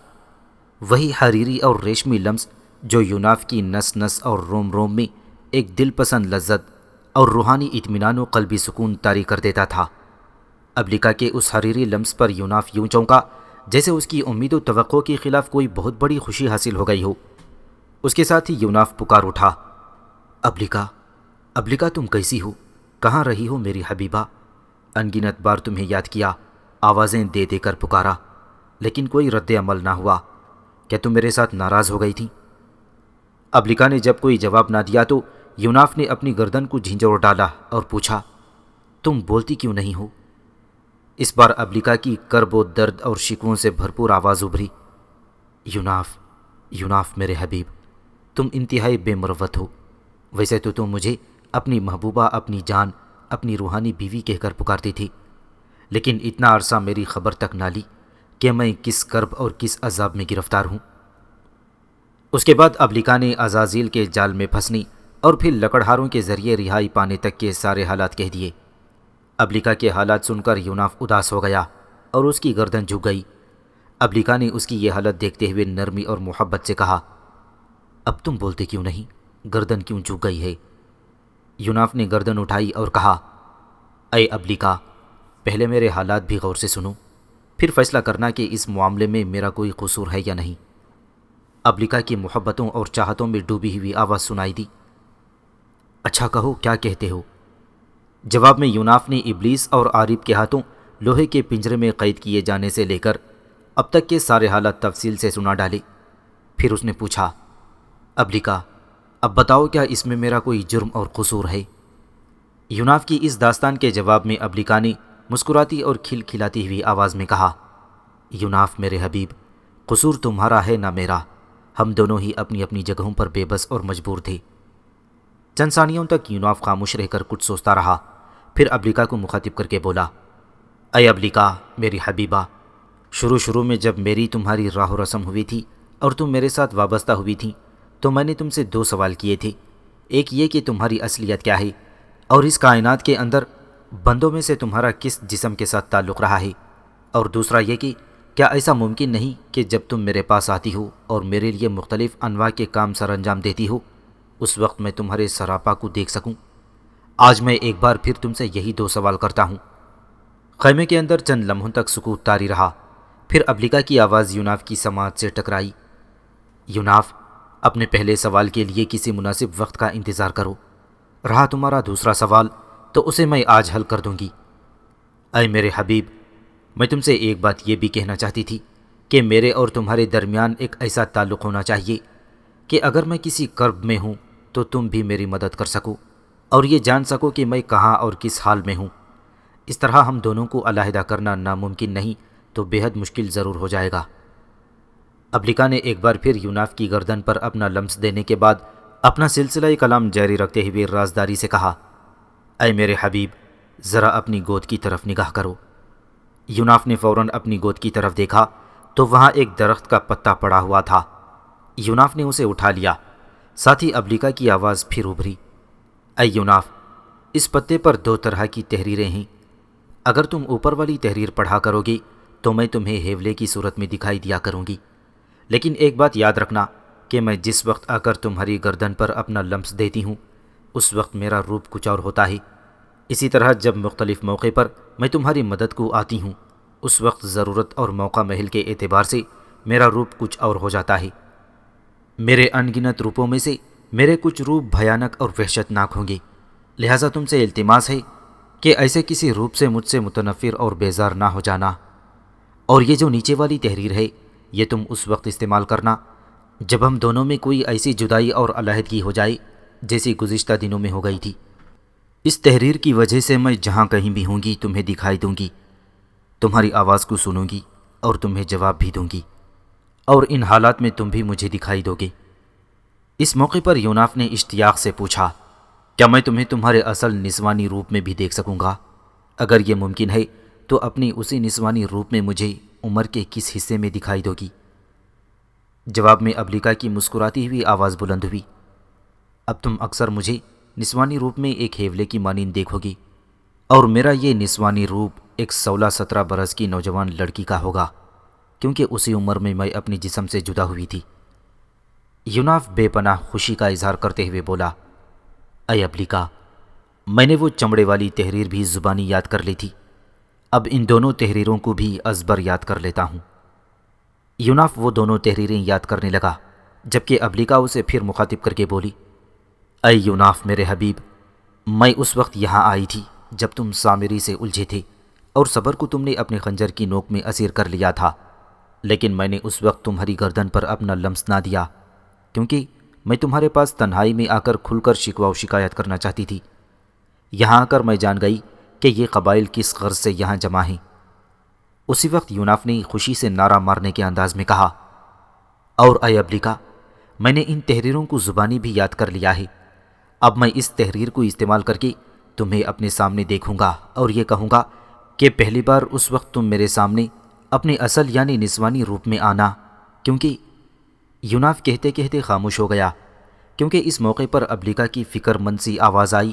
وہی حریری اور ریشمی لمس جو یوناف کی نس نس اور روم روم میں ایک دل پسند لذت اور روحانی اطمینان و قلبی سکون طاری کر دیتا تھا۔ ابلیکا کے اس حریری لمس پر یوناف یوں چونکا جیسے اس کی امید و توقع کے خلاف کوئی بہت بڑی خوشی حاصل ہو گئی ہو۔ اس کے ساتھ ہی یوناف پکار اٹھا، ابلیکا، ابلیکا تم کیسی ہو؟ کہاں رہی ہو میری حبیبہ؟ انگنت بار تمہیں یاد کیا، آوازیں دے دے کر پکارا، لیکن کوئی رد عمل نہ ہوا۔ کیا تم میرے ساتھ ناراض ہو گئی تھی؟ ابلیکا نے جب کوئی جواب نہ دیا تو یوناف نے اپنی گردن کو جھنجھوڑ ڈالا اور پوچھا، تم بولتی کیوں نہیں ہو؟ اس بار ابلیکا کی کرب و درد اور شکووں سے بھرپور آواز ابھری، یوناف، یوناف میرے حبیب، تم انتہائی بے مروت ہو۔ ویسے تو تم مجھے اپنی محبوبہ، اپنی جان، اپنی روحانی بیوی کہہ کر پکارتی تھی، لیکن اتنا عرصہ میری خبر تک نہ لی کہ میں کس کرب اور کس عذاب میں گرفتار ہوں۔ اس کے بعد ابلیکا نے عزازیل کے جال میں پھنسنے اور پھر لکڑہاروں کے ذریعے رہائی پانے تک کے سارے حالات کہہ دیے۔ ابلیکا کے حالات سن کر یوناف اداس ہو گیا اور اس کی گردن جھک گئی۔ ابلیکا نے اس کی یہ حالت دیکھتے ہوئے نرمی اور محبت سے کہا، اب تم بولتے کیوں نہیں؟ گردن کیوں جھک گئی ہے؟ یوناف نے گردن اٹھائی اور کہا، اے ابلیکا، پہلے میرے حالات بھی غور سے سنو، پھر فیصلہ کرنا کہ اس معاملے میں میرا کوئی قصور ہے یا نہیں۔ ابلیکا کی محبتوں اور چاہتوں میں ڈوبی ہوئی آواز سنائی دی، اچھا کہو کیا کہتے ہو؟ جواب میں یوناف نے ابلیس اور عارب کے ہاتھوں لوہے کے پنجرے میں قید کیے جانے سے لے کر اب تک کے سارے حالات تفصیل سے سنا ڈالے۔ پھر اس نے پوچھا، ابلیکا، اب بتاؤ کیا اس میں میرا کوئی جرم اور قصور ہے؟ یوناف کی اس داستان کے جواب میں ابلیکا نے مسکراتی اور کھل کھلاتی ہوئی آواز میں کہا، یوناف میرے حبیب، قصور تمہارا ہے نہ میرا، ہم دونوں ہی اپنی اپنی جگہوں پر بے بس اور مجبور تھے۔ چند ثانیوں تک یوناف خاموش رہ کر کچھ سوچتا رہا، پھر ابلیکا کو مخاطب کر کے بولا، اے ابلیکا میری حبیبہ، شروع میں جب میری تمہاری راہ و رسم ہوئی تھی اور تم میرے ساتھ وابستہ ہوئی تھی تو میں نے تم سے 2 سوال کیے تھے، ایک یہ کہ تمہاری اصلیت کیا ہے اور اس کائنات کے اندر بندوں میں سے تمہارا کس جسم کے ساتھ تعلق رہا ہے، اور دوسرا یہ کہ کیا ایسا ممکن نہیں کہ جب تم میرے پاس آتی ہو اور میرے لیے مختلف انواع کے کام سر انجام دیتی ہو اس وقت میں تمہارے سراپا کو دیکھ سکوں؟ آج میں ایک بار پھر تم سے یہی 2 سوال کرتا ہوں۔ خیمے کے اندر چند لمحوں تک سکوت طاری رہا، پھر ابلیکا کی آواز یوناف کی سماعت سے ٹکرائی، یوناف، اپنے پہلے سوال کے لیے کسی مناسب وقت کا انتظار کرو، رہا تمہارا دوسرا سوال تو اسے میں آج حل کر دوں گی۔ اے میرے حبیب، میں تم سے ایک بات یہ بھی کہنا چاہتی تھی کہ میرے اور تمہارے درمیان ایک ایسا تعلق ہونا چاہیے کہ اگر میں کسی کرب میں ہوں تو تم بھی میری مدد کر سکو اور یہ جان سکو کہ میں کہاں اور کس حال میں ہوں۔ اس طرح ہم دونوں کو علیحدہ کرنا ناممکن نہیں تو بے حد مشکل ضرور ہو جائے گا۔ ابلیکا نے ایک بار پھر یوناف کی گردن پر اپنا لمس دینے کے بعد اپنا سلسلہ کلام جاری رکھتے ہوئے رازداری سے کہا، اے میرے حبیب، ذرا اپنی گود کی طرف نگاہ کرو۔ یوناف نے فوراً اپنی گود کی طرف دیکھا تو وہاں ایک درخت کا پتا پڑا ہوا تھا۔ یوناف نے اسے اٹھا لیا، ساتھ ہی ابلیکا کی آواز پھر ابھری، اے یوناف، اس پتے پر 2 طرح کی تحریریں ہیں، اگر تم اوپر والی تحریر پڑھا کرو گے تو میں تمہیں ہیولے کی صورت میں دکھائی دیا کروں گی، لیکن ایک بات یاد رکھنا کہ میں جس وقت آ کر تمہاری گردن پر اپنا لمس دیتی ہوں اس وقت میرا روپ کچھ اور ہوتا ہے، اسی طرح جب مختلف موقع پر میں تمہاری مدد کو آتی ہوں اس وقت ضرورت اور موقع محل کے اعتبار سے میرا روپ کچھ اور ہو جاتا ہے۔ میرے انگنت روپوں میں سے میرے کچھ روپ بھیانک اور وحشت ناک ہوں گے، لہٰذا تم سے التماس ہے کہ ایسے کسی روپ سے مجھ سے متنفر اور بیزار نہ ہو جانا، اور یہ جو نیچے والی تحریر ہے یہ تم اس وقت استعمال کرنا جب ہم دونوں میں کوئی ایسی جدائی اور علیحدگی ہو جائے جیسی گزشتہ دنوں میں ہو گئی تھی۔ اس تحریر کی وجہ سے میں جہاں کہیں بھی ہوں گی تمہیں دکھائی دوں گی، تمہاری آواز کو سنوں گی اور تمہیں جواب بھی دوں گی، اور ان حالات میں تم بھی مجھے دکھائی دو گے۔ اس موقع پر یوناف نے اشتیاق سے پوچھا، کیا میں تمہیں تمہارے اصل نسوانی روپ میں بھی دیکھ سکوں گا؟ اگر یہ ممکن ہے تو اپنی اسی نسوانی روپ میں مجھے عمر کے کس حصے میں دکھائی دو گی؟ جواب میں ابلیکا کی مسکراتی ہوئی آواز بلند ہوئی، اب تم اکثر مجھے نسوانی روپ میں ایک ہیولے کی مانند دیکھو گی، اور میرا یہ نسوانی روپ ایک 16-17 برس کی نوجوان لڑکی کا ہوگا، کیونکہ اسی عمر میں اپنی جسم سے جدا ہوئی تھی۔ یوناف بے پناہ خوشی کا اظہار کرتے ہوئے بولا، اے ابلیکا، میں نے وہ چمڑے والی تحریر بھی زبانی یاد کر لی تھی، اب ان دونوں تحریروں کو بھی ازبر یاد کر لیتا ہوں۔ یوناف وہ دونوں تحریریں یاد کرنے لگا، جبکہ ابلیکا اسے پھر مخاطب کر کے بولی، اے یوناف میرے حبیب، میں اس وقت یہاں آئی تھی جب تم سامری سے الجھے تھے اور صبر کو تم نے اپنے خنجر کی نوک میں اسیر کر لیا تھا، لیکن میں نے اس وقت تمہاری گردن پر اپنا لمس نہ دیا، کیونکہ میں تمہارے پاس تنہائی میں آ کر کھل کر شکوہ و شکایت کرنا چاہتی تھی۔ یہاں آ کر میں جان گئی کہ یہ قبائل کس غرض سے یہاں جمع ہیں۔ اسی وقت یوناف نے خوشی سے نعرہ مارنے کے انداز میں کہا، اور اے ابلیکا، میں نے ان تحریروں کو زبانی بھی یاد کر لیا ہے، اب میں اس تحریر کو استعمال کر کے تمہیں اپنے سامنے دیکھوں گا اور یہ کہوں گا کہ پہلی بار اس وقت تم میرے سامنے اپنے اصل یعنی نسوانی روپ میں آنا، کیونکہ یوناف کہتے کہتے خاموش ہو گیا، کیونکہ اس موقع پر ابلیکا کی فکر مند سی آواز آئی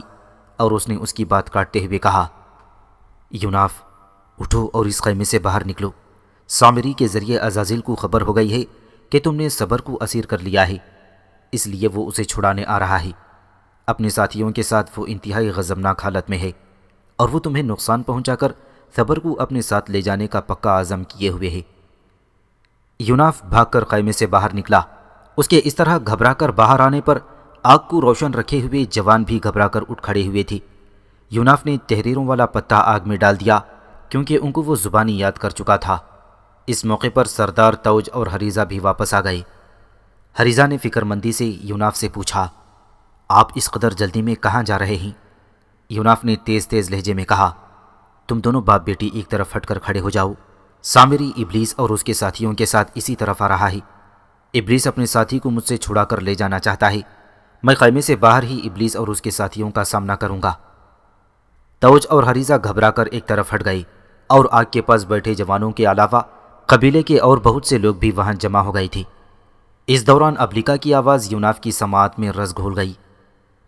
اور اس نے اس کی بات کاٹتے ہوئے کہا، یوناف اٹھو اور اس خیمے سے باہر نکلو، سامری کے ذریعے عزازیل کو خبر ہو گئی ہے کہ تم نے صبر کو اسیر کر لیا ہے، اس لیے وہ اسے چھڑانے آ رہا ہے۔ اپنے ساتھیوں کے ساتھ وہ انتہائی غضبناک حالت میں ہے، اور وہ تمہیں نقصان پہنچا کر صبر کو اپنے ساتھ لے جانے کا پکا عزم کیے ہوئے ہے۔ یوناف بھاگ کر خیمے سے باہر نکلا۔ اس کے اس طرح گھبرا کر باہر آنے پر آگ کو روشن رکھے ہوئے جوان بھی گھبرا کر اٹھ کھڑے ہوئے تھے۔ یوناف نے تحریروں والا پتہ آگ میں ڈال دیا، کیونکہ ان کو وہ زبانی یاد کر چکا تھا۔ اس موقع پر سردار توج اور حریزہ بھی واپس آ گئے۔ حریزہ نے فکر مندی سے یوناف سے پوچھا، آپ اس قدر جلدی میں کہاں جا رہے ہیں؟ یوناف نے تیز تیز لہجے میں کہا، تم دونوں باپ بیٹی ایک طرف ہٹ کر کھڑے ہو جاؤ، سامری ابلیس اور اس کے ساتھیوں کے ساتھ اسی طرف آ رہا ہے۔ ابلیس اپنے ساتھی کو مجھ سے چھڑا کر لے جانا چاہتا ہے، میں خیمے سے باہر ہی ابلیس اور اس کے ساتھیوں کا سامنا کروں گا۔ توج اور حریزہ گھبرا کر ایک طرف ہٹ گئے، اور آگ کے پاس بیٹھے جوانوں کے علاوہ قبیلے کے اور بہت سے لوگ بھی وہاں جمع ہو گئے تھے۔ اس دوران ابلیکا کی آواز یوناف کی سماعت میں رس گھول گئی،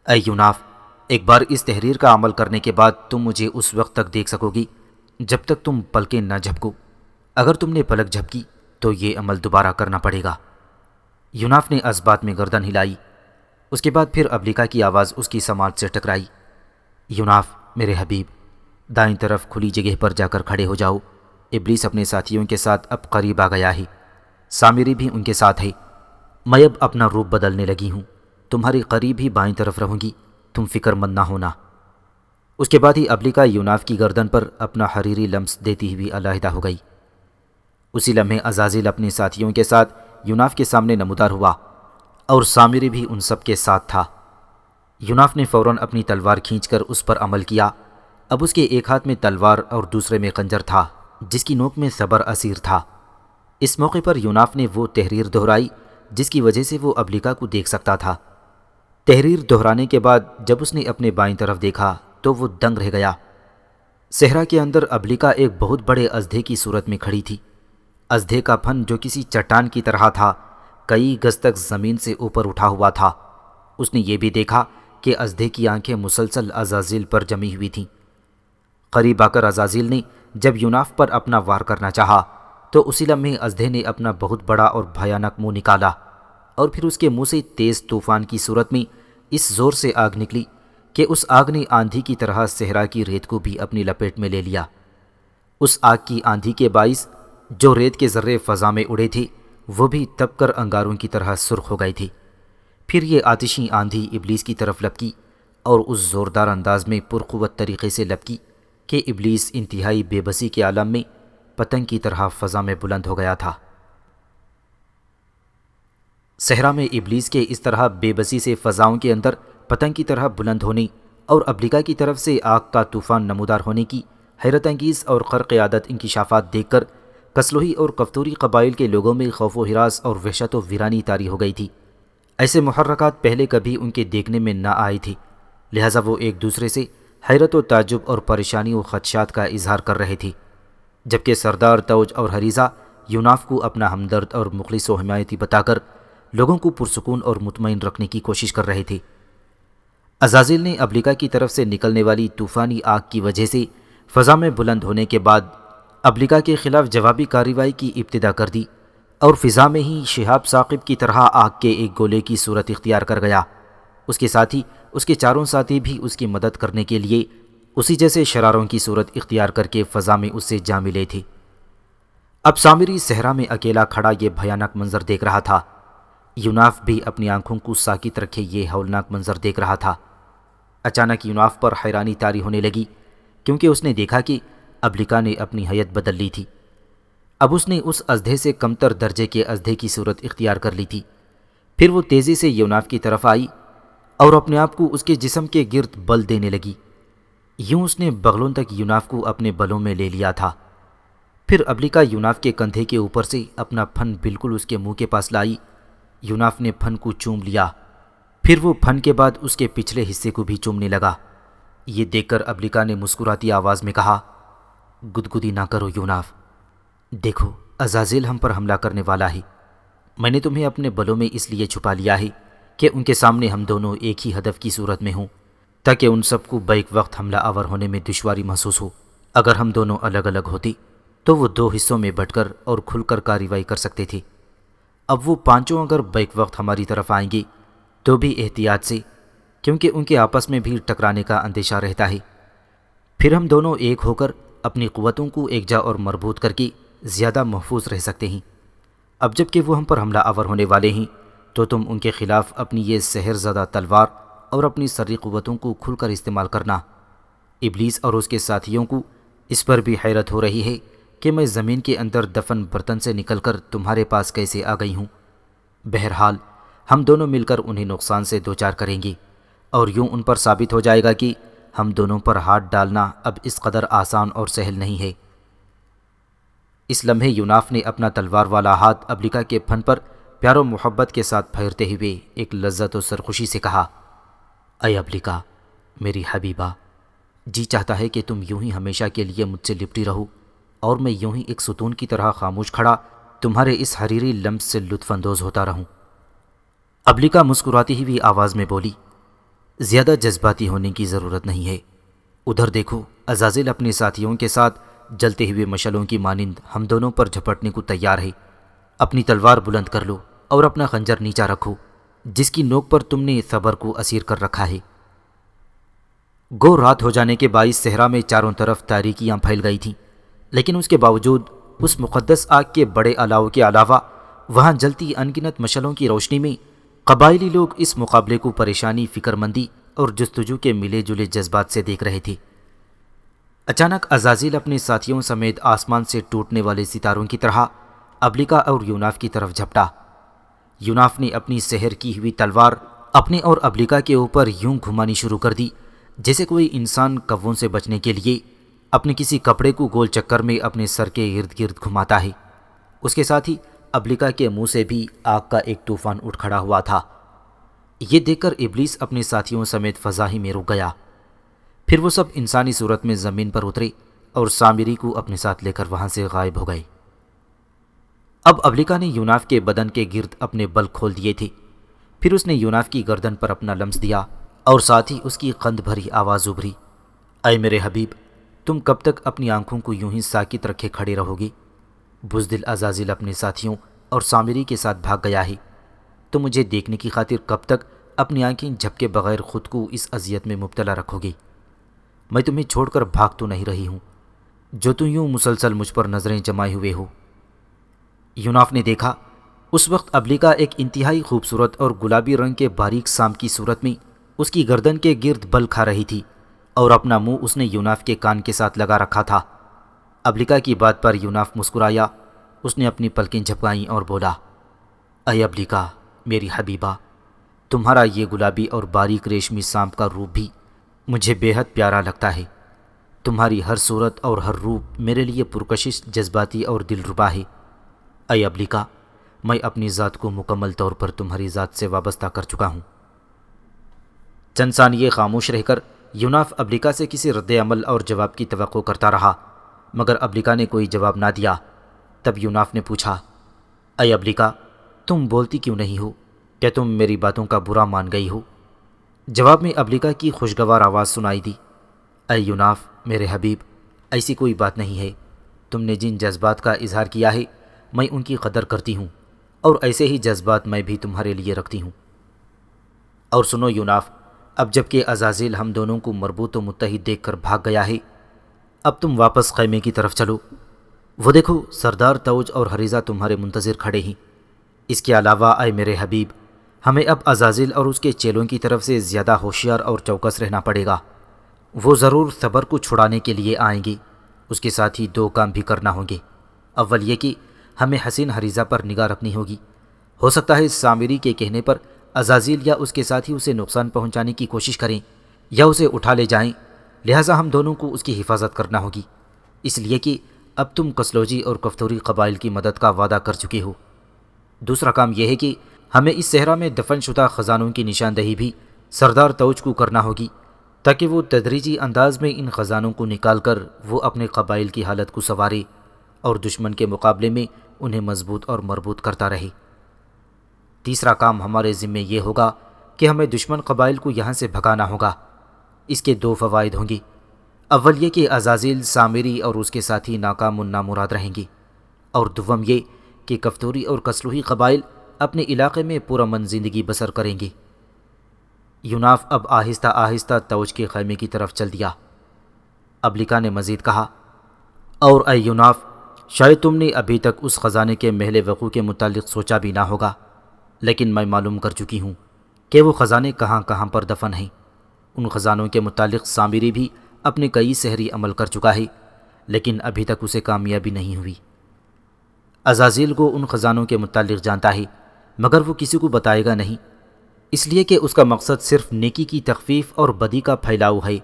اے یوناف، ایک بار اس تحریر کا عمل کرنے کے بعد تم مجھے اس وقت تک دیکھ سکو گی جب تک تم پلکیں نہ جھپکو، اگر تم نے پلک جھپکی تو یہ عمل دوبارہ کرنا پڑے گا۔ یوناف نے اس بات میں گردن ہلائی۔ اس کے بعد پھر ابلیکا کی آواز اس کی سماعت سے ٹکرائی، یوناف میرے حبیب، دائیں طرف کھلی جگہ پر جا کر کھڑے ہو جاؤ، ابلیس اپنے ساتھیوں کے ساتھ اب قریب آ گیا ہے، سامری بھی ان کے ساتھ ہے، میں اب اپنا روپ بدلنے لگی ہوں، تمہارے قریب ہی بائیں طرف رہوں گی، تم فکر مند نہ ہونا۔ اس کے بعد ہی ابلیکا یوناف کی گردن پر اپنا حریری لمس دیتی ہوئی علیحدہ ہو گئی۔ اسی لمحے عزازیل اپنے ساتھیوں کے ساتھ یوناف کے سامنے نمودار ہوا، اور سامری بھی ان سب کے ساتھ تھا۔ یوناف نے فوراً اپنی تلوار کھینچ کر اس پر عمل کیا۔ اب اس کے ایک ہاتھ میں تلوار اور دوسرے میں خنجر تھا، جس کی نوک میں صبر اسیر تھا۔ اس موقع پر یوناف نے وہ تحریر دہرائی جس کی وجہ سے وہ ابلیکا کو دیکھ سکتا تھا۔ تحریر دہرانے کے بعد جب اس نے اپنے بائیں طرف دیکھا تو وہ دنگ رہ گیا۔ صحرا کے اندر ابلیکا ایک بہت بڑے اژدھے کی صورت میں کھڑی تھی۔ اژدھے کا پھن جو کسی چٹان کی طرح تھا، کئی گز تک زمین سے اوپر اٹھا ہوا تھا۔ اس نے یہ بھی دیکھا کہ اژدھے کی آنکھیں مسلسل عزازیل پر جمی ہوئی تھیں۔ قریب آ کر عزازیل نے جب یوناف پر اپنا وار کرنا چاہا تو اسی لمحے اژدھے نے اپنا بہت بڑا اور بھیانک منہ نکالا، اور پھر اس کے منہ سے تیز طوفان کی صورت میں اس زور سے آگ نکلی کہ اس آگ نے آندھی کی طرح صحرا کی ریت کو بھی اپنی لپیٹ میں لے لیا۔ اس آگ کی آندھی کے باعث جو ریت کے ذرے فضا میں اڑے تھے وہ بھی تپ کر انگاروں کی طرح سرخ ہو گئے تھے۔ پھر یہ آتشی آندھی ابلیس کی طرف لپکی اور اس زوردار انداز میں پرقوت طریقے سے لبکی کہ ابلیس انتہائی بے بسی کے عالم میں پتنگ کی طرح فضا میں بلند ہو گیا تھا۔ صحرا میں ابلیس کے اس طرح بے بسی سے فضاؤں کے اندر پتنگ کی طرح بلند ہونے اور ابلیکا کی طرف سے آگ کا طوفان نمودار ہونے کی حیرت انگیز اور خرق عادت انکشافات دیکھ کر کسلوہی اور کفتوری قبائل کے لوگوں میں خوف و ہراس اور وحشت و ویرانی طاری ہو گئی تھی۔ ایسے محرکات پہلے کبھی ان کے دیکھنے میں نہ آئی تھی، لہٰذا وہ ایک دوسرے سے حیرت و تعجب اور پریشانی و خدشات کا اظہار کر رہے تھے، جبکہ سردار توج اور حریزہ یوناف کو اپنا ہمدرد اور مخلص و حمایتی بتا کر لوگوں کو پرسکون اور مطمئن رکھنے کی کوشش کر رہے تھے۔ عزازیل نے ابلیکا کی طرف سے نکلنے والی طوفانی آگ کی وجہ سے فضا میں بلند ہونے کے بعد ابلیکا کے خلاف جوابی کارروائی کی ابتدا کر دی اور فضا میں ہی شہاب ثاقب کی طرح آگ کے ایک گولے کی صورت اختیار کر گیا۔ اس کے ساتھ ہی اس کے چاروں ساتھی بھی اس کی مدد کرنے کے لیے اسی جیسے شراروں کی صورت اختیار کر کے فضا میں اس سے جا ملے تھے۔ اب سامری صحرا میں اکیلا کھڑا یہ بھیانک منظر دیکھ رہا تھا۔ یوناف بھی اپنی آنکھوں کو ساکت رکھے یہ ہولناک منظر دیکھ رہا تھا۔ اچانک یوناف پر حیرانی طاری ہونے لگی، کیونکہ اس نے دیکھا کہ ابلیکا نے اپنی حیت بدل لی تھی۔ اب اس نے اس ازدھے سے کمتر درجے کے ازدھے کی صورت اختیار کر لی تھی۔ پھر وہ تیزی سے یوناف کی طرف آئی اور اپنے آپ کو اس کے جسم کے گرد بل دینے لگی۔ یوں اس نے بغلوں تک یوناف کو اپنے بلوں میں لے لیا تھا۔ پھر ابلیکا یوناف کے کندھے کے اوپر سے اپنا پھن بالکل اس کے منہ کے پاس لائی۔ یوناف نے پھن کو چوم لیا، پھر وہ پھن کے بعد اس کے پچھلے حصے کو بھی چومنے لگا۔ یہ دیکھ کر ابلیکا نے مسکراتی آواز میں کہا، گدگدی نہ کرو یوناف، دیکھو عزازیل ہم پر حملہ کرنے والا ہے۔ میں نے تمہیں اپنے بلوں میں اس لیے چھپا لیا ہے کہ ان کے سامنے ہم دونوں ایک ہی ہدف کی صورت میں ہوں، تاکہ ان سب کو بیک وقت حملہ آور ہونے میں دشواری محسوس ہو۔ اگر ہم دونوں الگ الگ ہوتے تو وہ دو حصوں میں بٹ کر اور کھل کر کارروائی کر سکتے تھے۔ اب وہ پانچوں اگر بیک وقت ہماری طرف آئیں گے تو بھی احتیاط سے، کیونکہ ان کے آپس میں بھی ٹکرانے کا اندیشہ رہتا ہے۔ پھر ہم دونوں ایک ہو کر اپنی قوتوں کو یکجا اور مربوط کر کے زیادہ محفوظ رہ سکتے ہیں۔ اب جب کہ وہ ہم پر حملہ آور ہونے والے ہیں تو تم ان کے خلاف اپنی یہ سحر زدہ تلوار اور اپنی سری قوتوں کو کھل کر استعمال کرنا۔ ابلیس اور اس کے ساتھیوں کو اس پر بھی حیرت ہو رہی ہے کہ میں زمین کے اندر دفن برتن سے نکل کر تمہارے پاس کیسے آ گئی ہوں۔ بہرحال ہم دونوں مل کر انہیں نقصان سے دوچار کریں گے، اور یوں ان پر ثابت ہو جائے گا کہ ہم دونوں پر ہاتھ ڈالنا اب اس قدر آسان اور سہل نہیں ہے۔ اس لمحے یوناف نے اپنا تلوار والا ہاتھ ابلیکا کے پھن پر پیار و محبت کے ساتھ پھیرتے ہوئے ایک لذت و سرخوشی سے کہا، اے ابلیکا میری حبیبہ، جی چاہتا ہے کہ تم یوں ہی ہمیشہ کے لیے مجھ سے لپٹی رہو اور میں یوں ہی ایک ستون کی طرح خاموش کھڑا تمہارے اس حریری لمس سے لطف اندوز ہوتا رہوں۔ ابلیکا مسکراتی ہوئی آواز میں بولی، زیادہ جذباتی ہونے کی ضرورت نہیں ہے۔ ادھر دیکھو، عزازیل اپنے ساتھیوں کے ساتھ جلتے ہوئے مشعلوں کی مانند ہم دونوں پر جھپٹنے کو تیار ہے۔ اپنی تلوار بلند کر لو اور اپنا خنجر نیچا رکھو، جس کی نوک پر تم نے صبر کو اسیر کر رکھا ہے۔ گو رات ہو جانے کے باعث صحرا میں چاروں طرف تاریکیاں پھیل گئی تھیں، لیکن اس کے باوجود اس مقدس آگ کے بڑے الاؤ کے علاوہ وہاں جلتی انگنت مشعلوں کی روشنی میں قبائلی لوگ اس مقابلے کو پریشانی، فکر مندی اور جستجو کے ملے جلے جذبات سے دیکھ رہے تھے۔ اچانک عزازیل اپنے ساتھیوں سمیت آسمان سے ٹوٹنے والے ستاروں کی طرح ابلیکا اور یوناف کی طرف جھپٹا۔ یوناف نے اپنی سحر کی ہوئی تلوار اپنے اور ابلیکا کے اوپر یوں گھمانی شروع کر دی جیسے کوئی انسان کووں سے بچنے کے لیے اپنے کسی کپڑے کو گول چکر میں اپنے سر کے ارد گرد گھماتا ہے۔ اس کے ساتھ ہی ابلیکا کے منہ سے بھی آگ کا ایک طوفان اٹھ کھڑا ہوا تھا۔ یہ دیکھ کر ابلیس اپنے ساتھیوں سمیت فضا ہی میں رک گیا۔ پھر وہ سب انسانی صورت میں زمین پر اترے اور سامری کو اپنے ساتھ لے کر وہاں سے غائب ہو گئے۔ اب ابلیکا نے یوناف کے بدن کے گرد اپنے بل کھول دیے تھے۔ پھر اس نے یوناف کی گردن پر اپنا لمس دیا اور ساتھ ہی اس کی قند بھری آواز ابھری، اے میرے حبیب، تم کب تک اپنی آنکھوں کو یوں ہی ساکت رکھے کھڑے رہو گے؟ بزدل عزازیل اپنے ساتھیوں اور سامری کے ساتھ بھاگ گیا ہے۔ تو مجھے دیکھنے کی خاطر کب تک اپنی آنکھیں جھپکے بغیر خود کو اس اذیت میں مبتلا رکھو گے؟ میں تمہیں چھوڑ کر بھاگ تو نہیں رہی ہوں، جو تم یوں مسلسل مجھ پر نظریں جمائے ہوئے ہو۔ یوناف نے دیکھا اس وقت ابلیکا ایک انتہائی خوبصورت اور گلابی رنگ کے باریک سام کی صورت میں اس کی گردن کے گرد بل کھا رہی تھی اور اپنا منہ اس نے یوناف کے کان کے ساتھ لگا رکھا تھا۔ ابلیکا کی بات پر یوناف مسکرایا۔ اس نے اپنی پلکیں جھپکائیں اور بولا، اے ابلیکا میری حبیبہ، تمہارا یہ گلابی اور باریک ریشمی سانپ کا روپ بھی مجھے بے حد پیارا لگتا ہے۔ تمہاری ہر صورت اور ہر روپ میرے لیے پرکشش، جذباتی اور دلربا ہے۔ اے ابلیکا، میں اپنی ذات کو مکمل طور پر تمہاری ذات سے وابستہ کر چکا ہوں۔ چند ثانیے خاموش رہ کر یوناف ابلیکا سے کسی رد عمل اور جواب کی توقع کرتا رہا، مگر ابلیکا نے کوئی جواب نہ دیا۔ تب یوناف نے پوچھا، اے ابلیکا، تم بولتی کیوں نہیں ہو؟ کیا تم میری باتوں کا برا مان گئی ہو؟ جواب میں ابلیکا کی خوشگوار آواز سنائی دی، اے یوناف میرے حبیب، ایسی کوئی بات نہیں ہے۔ تم نے جن جذبات کا اظہار کیا ہے میں ان کی قدر کرتی ہوں، اور ایسے ہی جذبات میں بھی تمہارے لیے رکھتی ہوں۔ اور سنو یوناف، اب جب کہ عزازیل ہم دونوں کو مربوط و متحد دیکھ کر بھاگ گیا ہے، اب تم واپس خیمے کی طرف چلو۔ وہ دیکھو سردار توج اور حریزہ تمہارے منتظر کھڑے ہیں۔ اس کے علاوہ اے میرے حبیب، ہمیں اب عزازیل اور اس کے چیلوں کی طرف سے زیادہ ہوشیار اور چوکس رہنا پڑے گا۔ وہ ضرور صبر کو چھڑانے کے لیے آئیں گے۔ اس کے ساتھ ہی دو کام بھی کرنا ہوں گے۔ اول یہ کہ ہمیں حسین حریزہ پر نگاہ رکھنی ہوگی۔ ہو سکتا ہے سامری کے کہنے پر عزازیل یا اس کے ساتھی اسے نقصان پہنچانے کی کوشش کریں یا اسے اٹھا لے جائیں، لہٰذا ہم دونوں کو اس کی حفاظت کرنا ہوگی، اس لیے کہ اب تم کسلوجی اور کفتوری قبائل کی مدد کا وعدہ کر چکے ہو۔ دوسرا کام یہ ہے کہ ہمیں اس صحرا میں دفن شدہ خزانوں کی نشاندہی بھی سردار توج کو کرنا ہوگی، تاکہ وہ تدریجی انداز میں ان خزانوں کو نکال کر وہ اپنے قبائل کی حالت کو سنوارے اور دشمن کے مقابلے میں انہیں مضبوط اور مربوط کرتا رہے۔ تیسرا کام ہمارے ذمے یہ ہوگا کہ ہمیں دشمن قبائل کو یہاں سے بھگانا ہوگا۔ اس کے دو فوائد ہوں گے۔ اول یہ کہ عزازیل، سامری اور اس کے ساتھی ناکام و نامراد رہیں گے، اور دوم یہ کہ کفتوری اور کسلوہی قبائل اپنے علاقے میں پرامن زندگی بسر کریں گے۔ یوناف اب آہستہ آہستہ توج کے خیمے کی طرف چل دیا۔ ابلیکا نے مزید کہا، اور اے یوناف، شاید تم نے ابھی تک اس خزانے کے محل وقوع کے متعلق سوچا بھی نہ ہوگا، لیکن میں معلوم کر چکی ہوں کہ وہ خزانے کہاں کہاں پر دفن ہیں۔ ان خزانوں کے متعلق سامری بھی اپنے کئی سحری عمل کر چکا ہے، لیکن ابھی تک اسے کامیابی نہیں ہوئی۔ عزازیل کو ان خزانوں کے متعلق جانتا ہے، مگر وہ کسی کو بتائے گا نہیں، اس لیے کہ اس کا مقصد صرف نیکی کی تخفیف اور بدی کا پھیلاؤ ہے،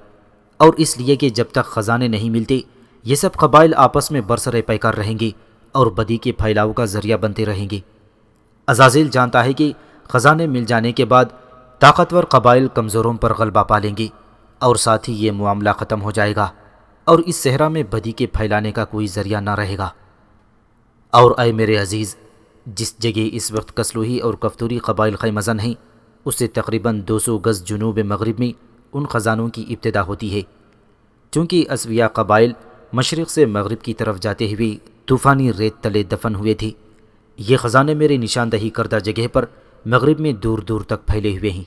اور اس لیے کہ جب تک خزانے نہیں ملتے یہ سب قبائل آپس میں برسر پیکار رہیں گے اور بدی کے پھیلاؤ کا ذریعہ بنتے رہیں گے۔ عزازیل جانتا ہے کہ خزانے مل جانے کے بعد طاقتور قبائل کمزوروں پر غلبہ پا لیں گے، اور ساتھ ہی یہ معاملہ ختم ہو جائے گا اور اس صحرا میں بدی کے پھیلانے کا کوئی ذریعہ نہ رہے گا۔ اور اے میرے عزیز، جس جگہ اس وقت کسلوہی اور کفتوری قبائل خیمزن ہیں، اس سے تقریباً 200 گز جنوب مغرب میں ان خزانوں کی ابتدا ہوتی ہے۔ چونکہ اسویہ قبائل مشرق سے مغرب کی طرف جاتے ہوئے طوفانی ریت تلے دفن ہوئے تھے، یہ خزانے میرے نشاندہی کردہ جگہ پر مغرب میں دور دور تک پھیلے ہوئے ہیں،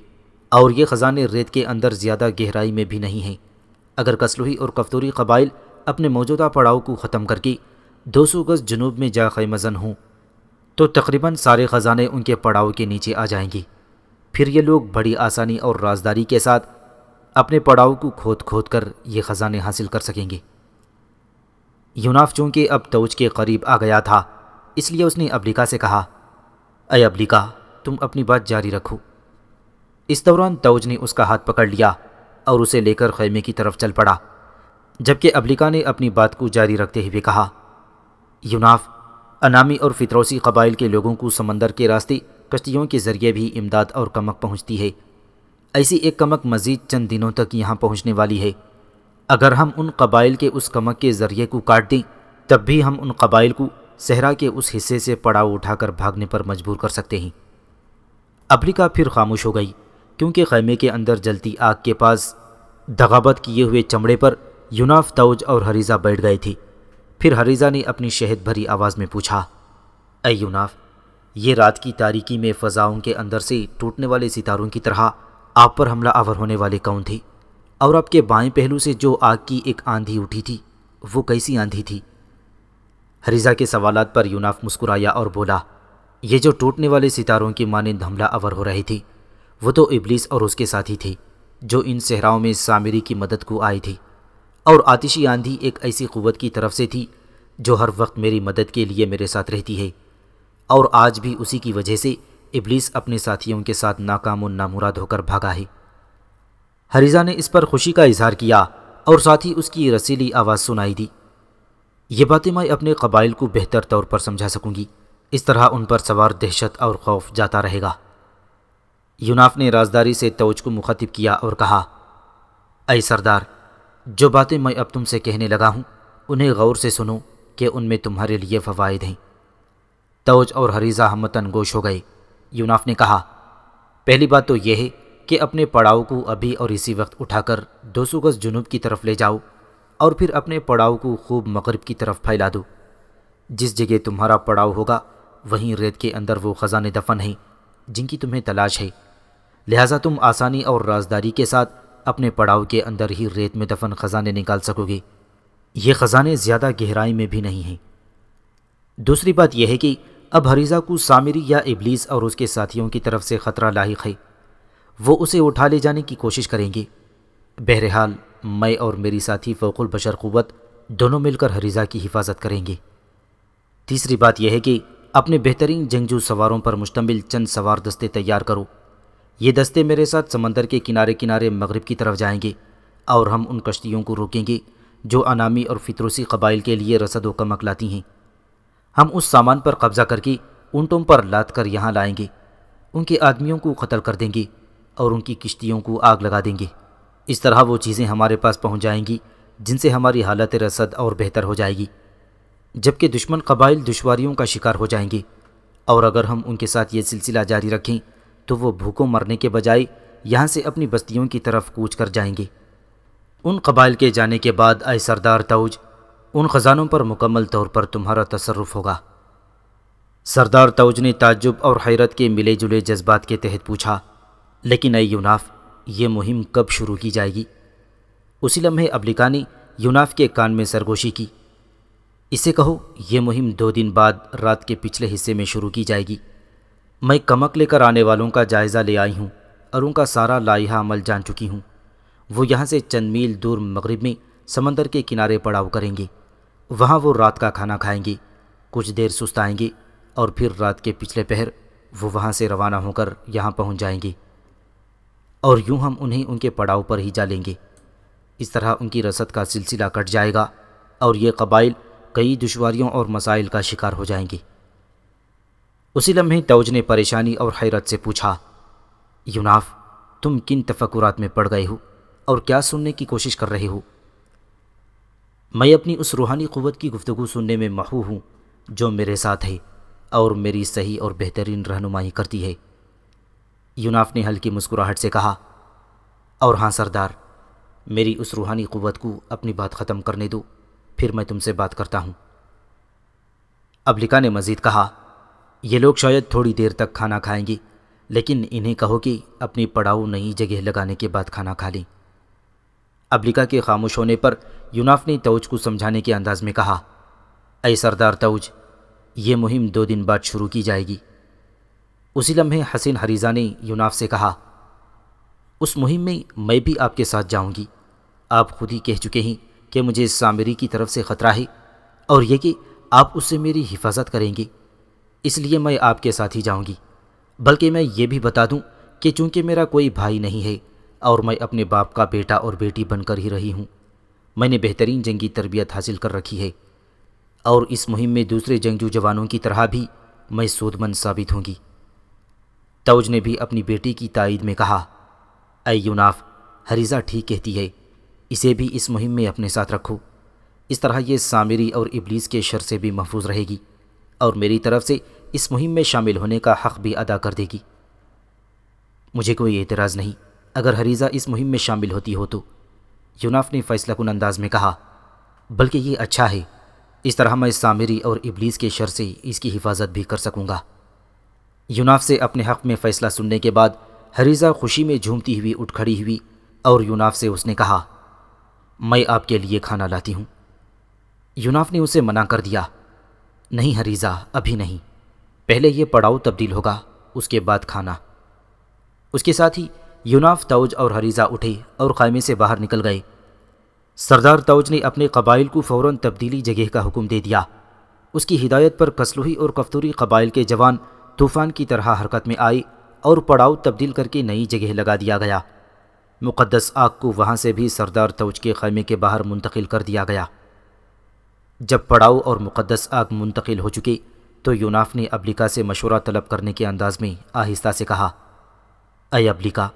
اور یہ خزانے ریت کے اندر زیادہ گہرائی میں بھی نہیں ہیں۔ اگر کسلوہی اور کفتوری قبائل اپنے موجودہ پڑاؤ کو ختم کر کے 200 گز جنوب میں جا خیمزن ہوں تو تقریباً سارے خزانے ان کے پڑاؤ کے نیچے آ جائیں گے۔ پھر یہ لوگ بڑی آسانی اور رازداری کے ساتھ اپنے پڑاؤ کو کھود کھود کر یہ خزانے حاصل کر سکیں گے۔ یوناف چونکہ اب توج کے قریب آ گیا تھا، اس لیے اس نے ابلیکا سے کہا، اے ابلیکا، تم اپنی بات جاری رکھو۔ اس دوران توج نے اس کا ہاتھ پکڑ لیا اور اسے لے کر خیمے کی طرف چل پڑا، جبکہ ابلیکا نے اپنی بات کو جاری رکھتے ہوئے کہا، یوناف، انامی اور فتروسی قبائل کے لوگوں کو سمندر کے راستے کشتیوں کے ذریعے بھی امداد اور کمک پہنچتی ہے۔ ایسی ایک کمک مزید چند دنوں تک یہاں پہنچنے والی ہے۔ اگر ہم ان قبائل کے اس کمک کے ذریعے کو کاٹ دیں، تب بھی ہم ان قبائل کو صحرا کے اس حصے سے پڑاؤ اٹھا کر بھاگنے پر مجبور کر سکتے ہیں۔ ابلیکا پھر خاموش ہو گئی، کیونکہ خیمے کے اندر جلتی آگ کے پاس دغابت کیے ہوئے چمڑے پر یوناف، توج اور حریزہ بیٹھ گئے تھے۔ پھر حریزہ نے اپنی شہد بھری آواز میں پوچھا، اے یوناف، یہ رات کی تاریکی میں فضاؤں کے اندر سے ٹوٹنے والے ستاروں کی طرح آپ پر حملہ آور ہونے والے کون تھے؟ اور آپ کے بائیں پہلو سے جو آگ کی ایک آندھی اٹھی تھی، وہ کیسی آندھی تھی؟ حریزہ کے سوالات پر یوناف مسکرایا اور بولا، یہ جو ٹوٹنے والے ستاروں کی مانند حملہ آور ہو رہے تھے، وہ تو ابلیس اور اس کے ساتھی تھے۔ جو ان صحراؤں میں سامری کی مدد کو آئی تھی، اور آتشی آندھی ایک ایسی قوت کی طرف سے تھی جو ہر وقت میری مدد کے لیے میرے ساتھ رہتی ہے، اور آج بھی اسی کی وجہ سے ابلیس اپنے ساتھیوں کے ساتھ ناکام و نامراد ہو کر بھاگا ہے۔ حریزہ نے اس پر خوشی کا اظہار کیا اور ساتھ ہی اس کی رسیلی آواز سنائی دی۔ یہ باتیں میں اپنے قبائل کو بہتر طور پر سمجھا سکوں گی، اس طرح ان پر سوار دہشت اور خوف جاتا رہے گا۔ یوناف نے رازداری سے توج کو مخاطب کیا اور کہا، اے سردار، جو باتیں میں اب تم سے کہنے لگا ہوں انہیں غور سے سنو کہ ان میں تمہارے لیے فوائد ہیں۔ توج اور حریزہ ہمتن گوش ہو گئے۔ یوناف نے کہا، پہلی بات تو یہ ہے کہ اپنے پڑاؤ کو ابھی اور اسی وقت اٹھا کر 200 گز جنوب کی طرف لے جاؤ، اور پھر اپنے پڑاؤ کو خوب مغرب کی طرف پھیلا دو۔ جس جگہ تمہارا پڑاؤ ہوگا وہیں ریت کے اندر وہ خزانے دفن ہیں جن کی تمہیں تلاش ہے، لہٰذا تم آسانی اور رازداری کے ساتھ اپنے پڑاؤ کے اندر ہی ریت میں دفن خزانے نکال سکو گے۔ یہ خزانے زیادہ گہرائی میں بھی نہیں ہیں۔ دوسری بات یہ ہے کہ اب حریزہ کو سامری یا ابلیس اور اس کے ساتھیوں کی طرف سے خطرہ لاحق ہے، وہ اسے اٹھا لے جانے کی کوشش کریں گے۔ بہرحال میں اور میری ساتھی فوق البشر قوت دونوں مل کر حریزہ کی حفاظت کریں گے۔ تیسری بات یہ ہے کہ اپنے بہترین جنگجو سواروں پر مشتمل چند سوار دستے تیار کرو۔ یہ دستے میرے ساتھ سمندر کے کنارے کنارے مغرب کی طرف جائیں گے، اور ہم ان کشتیوں کو روکیں گے جو انامی اور فطروسی قبائل کے لیے رسد و کمک لاتی ہیں۔ ہم اس سامان پر قبضہ کر کے اونٹوں پر لاد کر یہاں لائیں گے، ان کے آدمیوں کو قتل کر دیں گے اور ان کی کشتیوں کو آگ لگا دیں گے۔ اس طرح وہ چیزیں ہمارے پاس پہنچ جائیں گی جن سے ہماری حالت رسد اور بہتر ہو جائے گی، جبکہ دشمن قبائل دشواریوں کا شکار ہو جائیں گے، اور اگر ہم ان کے ساتھ یہ سلسلہ جاری رکھیں تو وہ بھوکوں مرنے کے بجائے یہاں سے اپنی بستیوں کی طرف کوچ کر جائیں گے۔ ان قبائل کے جانے کے بعد اے سردار توج، ان خزانوں پر مکمل طور پر تمہارا تصرف ہوگا۔ سردار توج نے تعجب اور حیرت کے ملے جلے جذبات کے تحت پوچھا، لیکن اے یوناف، یہ مہم کب شروع کی جائے گی؟ اسی لمحے ابلیکا نے یوناف کے کان میں سرگوشی کی، اسے کہو یہ مہم 2 دن بعد رات کے پچھلے حصے میں شروع کی جائے گی۔ میں کمک لے کر آنے والوں کا جائزہ لے آئی ہوں اور ان کا سارا لائحہ عمل جان چکی ہوں۔ وہ یہاں سے چند میل دور مغرب میں سمندر کے کنارے پڑاؤ کریں گے، وہاں وہ رات کا کھانا کھائیں گے، کچھ دیر سستائیں گے، اور پھر رات کے پچھلے پہر وہ وہاں سے روانہ ہو کر یہاں پہنچ جائیں گے، اور یوں ہم انہیں ان کے پڑاؤ پر ہی جا لیں گے۔ اس طرح ان کی رسد کا سلسلہ کٹ جائے گا اور یہ قبائل کئی دشواریوں اور مسائل کا شکار ہو جائیں گے۔ اسی لمحے توج نے پریشانی اور حیرت سے پوچھا، یوناف، تم کن تفکرات میں پڑ گئے ہو اور کیا سننے کی کوشش کر رہے ہو؟ میں اپنی اس روحانی قوت کی گفتگو سننے میں محو ہوں جو میرے ساتھ ہے اور میری صحیح اور بہترین رہنمائی کرتی ہے۔ یوناف نے ہلکی مسکراہٹ سے کہا، اور ہاں سردار، میری اس روحانی قوت کو اپنی بات ختم کرنے دو، پھر میں تم سے بات کرتا ہوں۔ ابلیکا نے مزید کہا، یہ لوگ شاید تھوڑی دیر تک کھانا کھائیں گے، لیکن انہیں کہو کہ اپنی پڑاؤ نئی جگہ لگانے کے بعد کھانا کھا لیں۔ ابلیکا کے خاموش ہونے پر یوناف نے توج کو سمجھانے کے انداز میں کہا، اے سردار توج، یہ مہم 2 دن بعد شروع کی جائے گی۔ اسی لمحے حسین حریزہ نے یوناف سے کہا، اس مہم میں بھی آپ کے ساتھ جاؤں گی۔ آپ خود ہی کہہ چکے ہیں کہ مجھے سامری کی طرف سے خطرہ ہے، اور یہ کہ آپ اس سے میری حفاظت کریں گے، اس لیے میں آپ کے ساتھ ہی جاؤں گی۔ بلکہ میں یہ بھی بتا دوں کہ چونکہ میرا کوئی بھائی نہیں ہے اور میں اپنے باپ کا بیٹا اور بیٹی بن کر ہی رہی ہوں، میں نے بہترین جنگی تربیت حاصل کر رکھی ہے، اور اس مہم میں دوسرے جنگجو جوانوں کی طرح بھی میں سود مند ثابت ہوں گی۔ توج نے بھی اپنی بیٹی کی تائید میں کہا، اے یوناف، حریزہ ٹھیک کہتی ہے، اسے بھی اس مہم میں اپنے ساتھ رکھو، اس طرح یہ سامری اور ابلیس کے شر سے بھی محفوظ رہے گی، اور میری طرف سے اس مہم میں شامل ہونے کا حق بھی ادا کر دے گی۔ مجھے کوئی اعتراض نہیں اگر حریزہ اس مہم میں شامل ہوتی ہو تو، یوناف نے فیصلہ کن انداز میں کہا، بلکہ یہ اچھا ہے، اس طرح میں سامری اور ابلیس کے شر سے اس کی حفاظت بھی کر سکوں گا۔ یوناف سے اپنے حق میں فیصلہ سننے کے بعد حریزہ خوشی میں جھومتی ہوئی اٹھ کھڑی ہوئی، اور یوناف سے اس نے کہا، میں آپ کے لیے کھانا لاتی ہوں۔ یوناف نے اسے منع کر دیا، نہیں حریزہ، ابھی نہیں، پہلے یہ پڑاؤ تبدیل ہوگا، اس کے بعد کھانا۔ اس کے ساتھ ہی یوناف، توج اور حریزہ اٹھے اور خیمے سے باہر نکل گئے۔ سردار توج نے اپنے قبائل کو فوراً تبدیلی جگہ کا حکم دے دیا۔ اس کی ہدایت پر کسلوہی اور کفتوری قبائل کے جوان طوفان کی طرح حرکت میں آئے اور پڑاؤ تبدیل کر کے نئی جگہ لگا دیا گیا۔ مقدس آگ کو وہاں سے بھی سردار توج کے خیمے کے باہر منتقل کر دیا گیا۔ جب پڑاؤ اور مقدس آگ منتقل ہو چکے تو یوناف نے ابلیکا سے مشورہ طلب کرنے کے انداز میں آہستہ سے کہا، اے ابلیکا،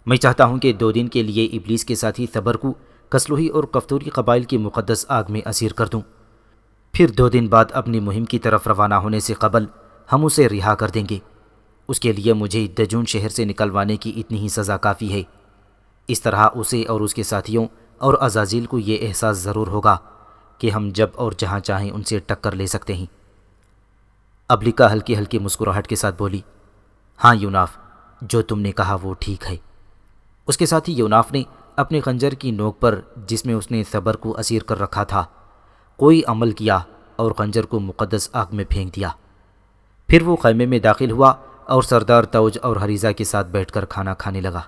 میں چاہتا ہوں کہ 2 دن کے لیے ابلیس کے ساتھی صبر کو کسلوہی اور کفتوری قبائل کی مقدس آگ میں اسیر کر دوں، پھر 2 دن بعد اپنی مہم کی طرف روانہ ہونے سے قبل ہم اسے رہا کر دیں گے۔ اس کے لیے مجھے دجون شہر سے نکلوانے کی اتنی ہی سزا کافی ہے۔ اس طرح اسے اور اس کے ساتھیوں اور عزازیل کو یہ احساس ضرور ہوگا کہ ہم جب اور جہاں چاہیں ان سے ٹکر لے سکتے ہیں۔ ابلیکا ہلکی ہلکی مسکراہٹ کے ساتھ بولی، ہاں یوناف، جو تم نے کہا وہ ٹھیک ہے۔ اس کے ساتھ ہی یوناف نے اپنے خنجر کی نوک پر، جس میں اس نے صبر کو اسیر کر رکھا تھا، کوئی عمل کیا اور خنجر کو مقدس آگ میں پھینک دیا۔ پھر وہ خیمے میں داخل ہوا اور سردار توج اور حریزہ کے ساتھ بیٹھ کر کھانا کھانے لگا۔